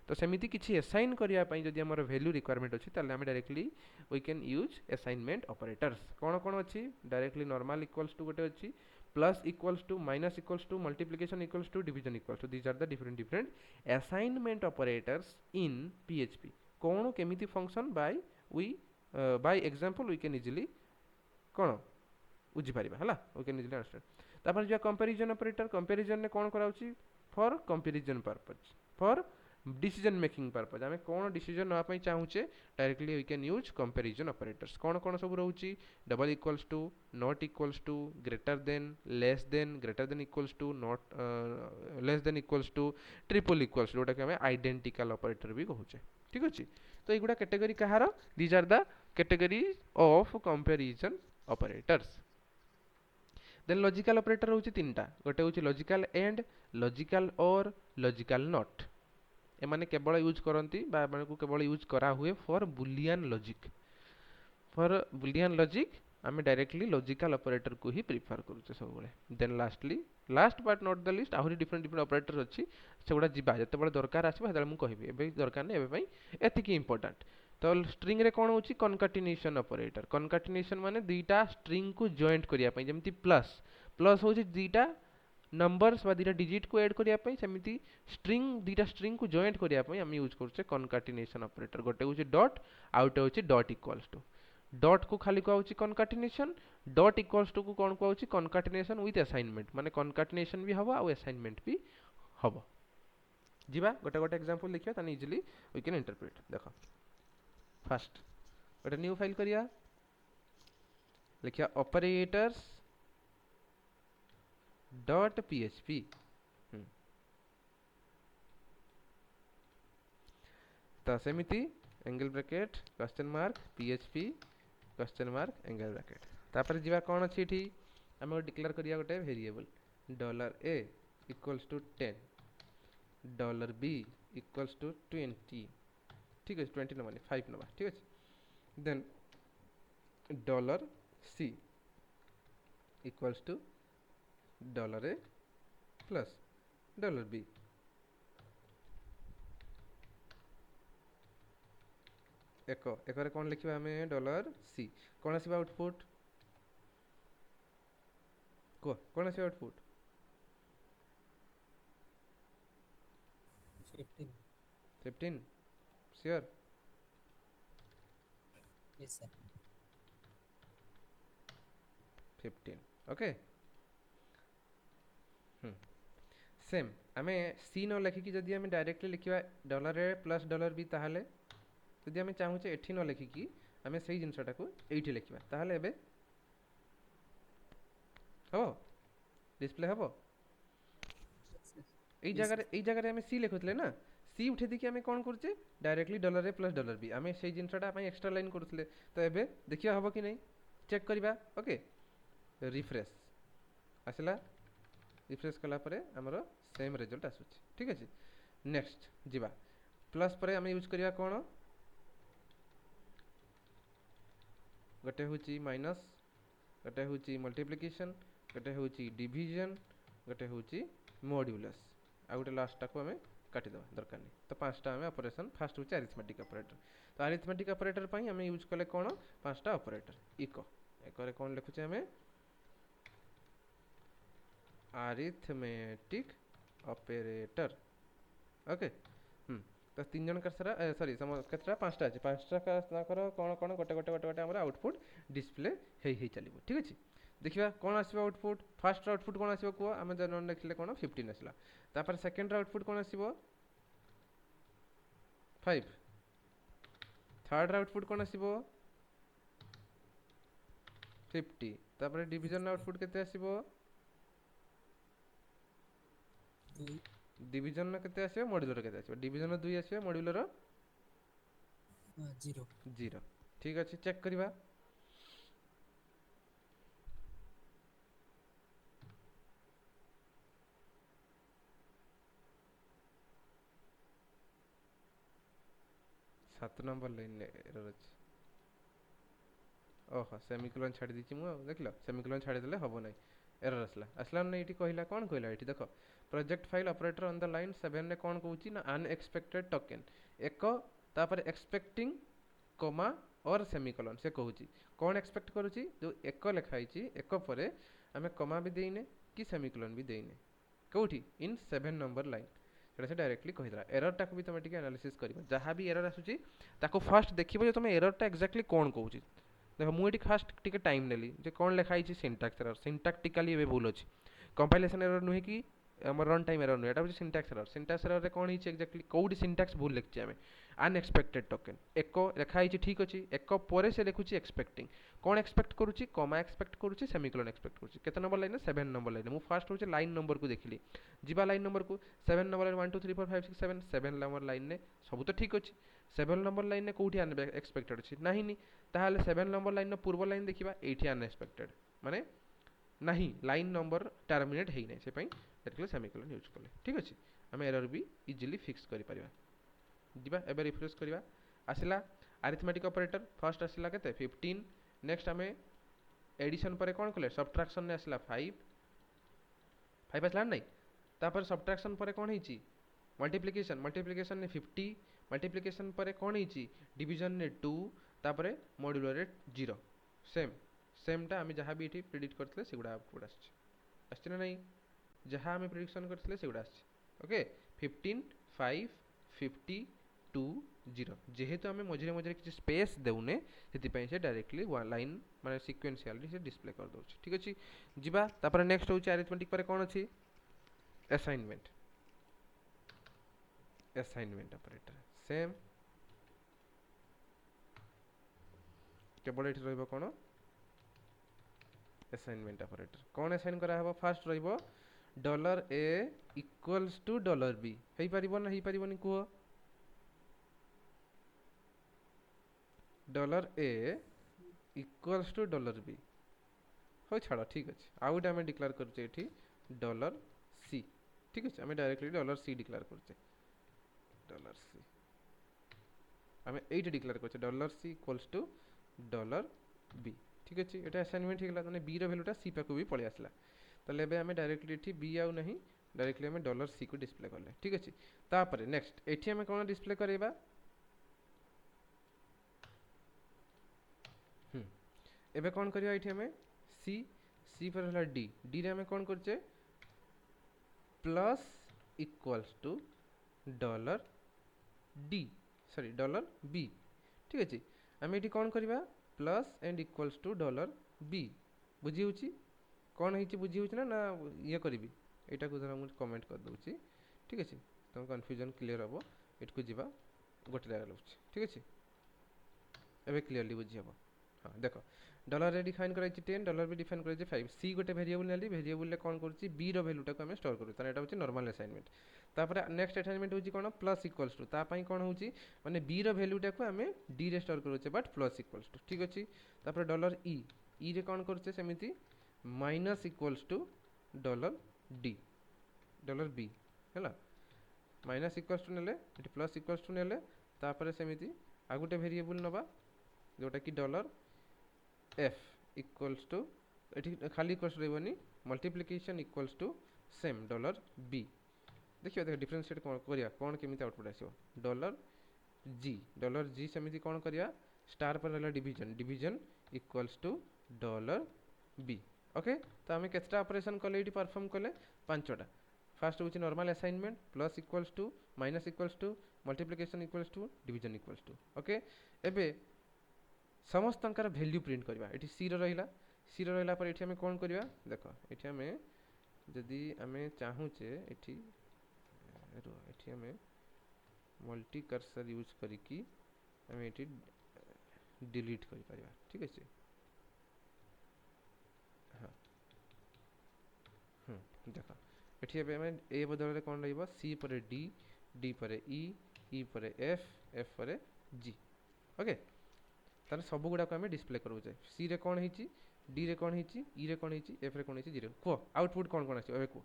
तो सेमिति किछि असाइन करिया पई जदि हमर वैल्यू रिक्वायरमेंट अछि ताले हम directly we can use assignment operators कोन कोन अछि डायरेक्टली नॉर्मल इक्वल्स टू गोटे अछि plus equals to minus equals to multiplication equals to division equals to these are the different assignment operators in PHP कोन केमिति function by we by example we can easily कोन बुझी परिबा हला we can easily understand तापर जो कंपैरिजन ऑपरेटर कंपैरिजन ने कोन कराउची for comparison purpose for decision making purpose हमें कोन डिसीजन नवा पई चाहूचे directly we can use comparison operators कोन कोन सब रहउची double equals to not equals to greater than equals to not less than equals to triple equals जोटा कि हमें आइडेंटिकल ऑपरेटर भी कहूचे ठीक अछि तो एगुडा कैटेगरी कहार these are the category of comparison operators then logical operator होची तीनटा गोटे होची logical and logical or logical not ए माने केवल यूज करंती बा माने को केवल यूज करा हुए फॉर बुलियन लॉजिक आमे डायरेक्टली लॉजिकल ऑपरेटर को ही प्रिफर करूचे सब बेले then last but not the least आहुरी डिफरेंट ऑपरेटर अछि सेगुडा जिबा जते बेले दरकार आछबा हेतले मु कहबी एबे दरकार नै एबे पई एतिकी इंपोर्टेंट तो स्ट्रिंग रे कोन होची कनकाटिनेशन ऑपरेटर कनकाटिनेशन माने दुईटा स्ट्रिंग को जॉइंट करिया पई जेमति प्लस प्लस होची दुईटा नंबर्स बा दुईटा डिजिट को ऐड करिया पई सेमिति स्ट्रिंग दुईटा स्ट्रिंग को जॉइंट करिया पई हम यूज करछे कनकाटिनेशन ऑपरेटर गोटे होची डॉट आउट होची डॉट इक्वल्स टू डॉट को खाली को होची कनकाटिनेशन डॉट इक्वल्स टू को कोन को होची कनकाटिनेशन विथ असाइनमेंट माने कनकाटिनेशन भी हबो आ असाइनमेंट भी हबो जिबा गोटे गोटे एग्जांपल देखिया तने इजीली वी कैन इंटरप्रेट देखो फर्स्ट गोटे न्यू फाइल करिया लिखिया ऑपरेटर्स डॉट पीएचपी तो सेमिति angle bracket question mark PHP question mark angle bracket तापर जिबा कोन अछि एठी हम डिक्लेयर करिया गोटे variable dollar a equals to 10 dollar b equals to 20 ठीक है 20 न माने 5 नबा ठीक है then dollar c equals to dollar a plus dollar b echo एकरे कोन लिखिबा हमें डॉलर सी कोन आसीबा आउटपुट कोन आसीबा output 15 sure yes sir 15 okay same आमे सी न लिखिकी जदि आमे डायरेक्टली लिखिबा dollar a plus dollar b ताहाले जदि आमे चाहूचे एठी न लिखिकी आमे सेही जिंसटा को एठी लिखिबा ताहाले एबे हो डिस्प्ले हबो एई जगह रे आमे सी लिखुतले ना सी उठे दिकी आमे कोन करचे directly dollar a plus dollar B आमे सेही जिंसटा पई एक्स्ट्रा लाइन करथले तो एबे देखिया हबो कि नै चेक करिबा ओके रिफ्रेश आसला रिफ्रेश कला परे हमरो सेम रिजल्ट आसुची ठीक अछि नेक्स्ट जिबा प्लस परे हम यूज करिया कोन गटे होची माइनस गटे होची मल्टीप्लिकेशन गटे होची डिवीजन गटे होची मॉड्यूलस आ गटे लास्ट को हमें काटी दबा दरकार नहीं तो पांचटा हमें ऑपरेशन फर्स्ट होची अरिथमेटिक ऑपरेटर तो अरिथमेटिक ऑपरेटर पई हमें यूज कले कोन पांचटा ऑपरेटर इको एकरे कोन लिखुचे हमें अरिथमेटिक ऑपरेटर ओके तो तीन जन का सॉरी केतरा पांचटा अछि पांचटा का करो कोन कोन गोटे गोटे गोटे गोटे हमर आउटपुट डिस्प्ले हे चलिबो ठीक अछि देखिबा कोन आसीबो आउटपुट फर्स्ट आउटपुट कोन आसीबो को हम जन लिखले कोन 15 आसला तापर सेकंड आउटपुट कोन आसीबो 5 थर्ड आउटपुट कोन आसीबो 50 तापर डिवीजन आउटपुट केते आसीबो डिवीजन केते आसीबो मॉड्यूलर केते आसीबो डिवीजन 2 आसीबो मॉड्यूलर जीरो। 0 ठीक अच्छे चेक करवा 7 नंबर लाइन एरर अच्छे ओहो सेमिकोलन छाड़ी दीची मु देखल सेमिकोलन छाड़ी देले हबो नै एरर आसला आसला नै एठी कहिला कोन कहिला एठी देखो project file operator on the line 7 ने कोन कहूची ना अनएक्सपेक्टेड टोकन एक तापर एक्सपेक्टिंग कॉमा और सेमिकोलन से कहूची कोन एक्सपेक्ट करूची जो एक लिखा हिची एक परे आमे कॉमा भी देइने कि सेमिकोलन भी देइने कोठी इन 7 नंबर लाइन सेटा से डायरेक्टली कहिदरा एरर टाक भी तमे टिके एनालिसिस करिवो जहां भी एरर आसुची ताको फर्स्ट देखिबो जे तमे एरर टा एक्जेक्टली कोन कहूची देखो मुझे फास्ट टिके टाइम नेली जे कौन लिखाई सिंटैक्स एरर सिंटैक्टिकली ए भूल अछि कंपाइलेशन एरर नुहे कि हमर रन टाइम एरर नुहे एटा होची सिंटैक्स एरर रे कोन हिची एक्जेक्टली कोडी सिंटैक्स भूल लिखछि हमें अनएक्सपेक्टेड टोकन एक लिखाई ठीक अछि एक परे से लिखुछि एक्सपेक्टिंग कोन एक्सपेक्ट करूछि कॉमा एक्सपेक्ट करूछि सेमिकोलन एक्सपेक्ट करूछि केते नंबर लाइन 7 नंबर लाइन मु फास्ट होछि लाइन नंबर को देखिली जिबा लाइन नंबर को 7 नंबर लाइन 1 2 3 4 5 6 7 7 नंबर लाइन ने सब तो ठीक अछि 7 नंबर लाइन ने कोठी अनएक्सपेक्टेड अछि नाही नी ताहले 7 नंबर लाइन पूर्व लाइन देखिबा एठी अनएक्सपेक्टेड माने नहीं लाइन नंबर टर्मिनेट हेइ नै से पई एटले सेमिकोलन यूज करले ठीक अछि हम एरर भी इजीली फिक्स करि परिबा दिबा एबे रिफ्रेश करिबा आसिला अरिथमेटिक ऑपरेटर फर्स्ट आसिला केते 15 नेक्स्ट हमें एडिशन परे कोन कले सब्ट्रैक्शन ने आसिला 5 5 आसिला नै तापर सब्ट्रैक्शन परे कोन हिची मल्टीप्लिकेशन ने 50 मल्टीप्लिकेशन परे कोन हिची डिवीजन ने 2 तापरे मॉड्यूलर रे 0 सेम टा हमें जहाँ भी ये प्रिडिक्ट करते सेगुड़ा आउटपुट आसছে ना नहीं जहाँ हमें प्रिडिक्शन करते सेगुड़ा आसছে ओके 15 5 50 2 0 जेहेतु हमें मझे मझे किसी स्पेस देउने से से डायरेक्टली वन लाइन माने सिक्वेंशियली से डिस्प्ले कर दउछ ठीक अछि जिबा तापर नेक्स्ट होची अरिथमेटिक पर कोन अछि असाइनमेंट ऑपरेटर सेम केवल एठी रहइबो कोन असाइनमेंट ऑपरेटर कौन असाइन करा हबो फर्स्ट रहइबो $a इक्वल्स टू $b हेइ परिबो ना हेइ परिबोनी को $a इक्वल्स टू $b हो छाड़ ठीक अछि आउट हमें डिक्लेयर करछे एठी $c ठीक अछि हमें डायरेक्टली $c डिक्लेयर करछे $c हमें एट डिक्लेयर करछे $c इक्वल्स टू $b ठीक अछि एटा असाइनमेंट हिगला तने b रो वैल्यूटा c पाकु भी पळे आसला तले एबे हमें डायरेक्टली एठी b आउ नहीं डायरेक्टली हमें $c को डिस्प्ले करले ठीक अछि तापरे नेक्स्ट एठी हमें कोन डिस्प्ले करेबा एबे कोन करिया एठी हमें c पर हला d रे हमें कोन करछे प्लस इक्वल्स टू $b ठीक अछि हमें एठी कोन करबा plus and equals to $b बुझी होची कोन हेची बुझी होची ना ये करबी एटा को धरा मु कमेंट कर दोची ठीक अछि तो कंफ्यूजन क्लियर हबो एटको जिबा गोटे जगह लउछ ठीक अछि एबे क्लियरली बुझी हबो हां देखो डॉलर रे डिफाइन कराई छी 10 डॉलर भी डिफाइन कराई छी 5 c गोटे वेरिएबल नेली वेरिएबल ले कोन करछि b रो वैल्यू टा को हम स्टोर करू त एटा होची नॉर्मल असाइनमेंट तापर नेक्स्ट असाइनमेंट होची कोन प्लस इक्वल्स टू ता पई कोन होची माने b रो वैल्यू टा को हमें d रे स्टोर करू छे बट प्लस इक्वल्स टू ठीक अछि तापर $e रे कोन करछे सेमिति माइनस इक्वल्स टू $b हैला माइनस इक्वल्स टू नेले एटी प्लस इक्वल्स टू नेले तापर सेमिति आ गोटे वेरिएबल नबा जोटा कि $f इक्वल्स टू एटी खाली इक्वल्स रहबनी multiplication equals to same $b देखियो देख डिफरेंशिएट कोन करिया कोन केमिति आउटपुट आसीबो $g सेमिति कोन करिया स्टार पर रहला division equals to $b okay तो हमें केतटा ऑपरेशन कले इटी परफॉर्म कले पांचटा फर्स्ट होची normal assignment plus equals to minus equals to multiplication equals to division equals to okay एबे समस्त अंकर वैल्यू प्रिंट करबा एटी c रो रहला पर एठी हमें कोन करबा देखो एठी हमें जदी हमें चाहू छे एठी हमें मल्टी कर्सर यूज करी की हमें एठी डिलीट करि परिबा ठीक अछि हां देखो एठी एबे हमें a बदल रे कोन रहइबो c पर d पर e पर f पर g ओके तार सब गुड़ाक आम डिस्प्ले करोचे सी रे कौन है डी रे कौन है ई रे कौन है एफ रे कौन है जी रे कह आउटपुट कौन कौन आसो कह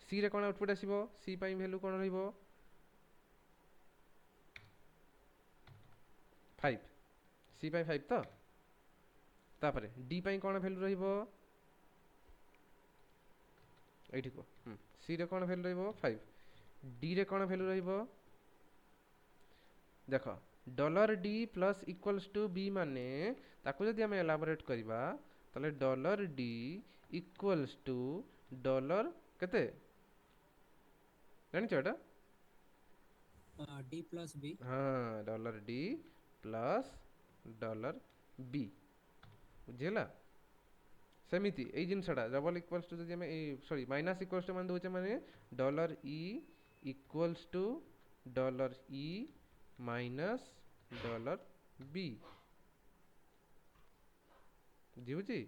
सी रे कौन आउटपुट आसो सी पाई वैल्यू कौन रहिबो 5 सी पाई 5 तो तापर डी पाई कौन वैल्यू रहिबो एठी को सी रे कौन वैल्यू रहिबो 5 डी रे कौन वैल्यू रहिबो देख dollar D plus equals to B माने ताको जदि आम एलाबोरेट करबा ताले dollar D equals to dollar केते जानिछ एटा डी प्लस बी हाँ dollar D plus dollar B बुझेला सेमिति एई जिनसटा डबल इक्वल्स टू जदि आम सॉरी माइनस इक्वल्स टू मान दोचे माने dollar E equals to dollar E minus dollar B बुझी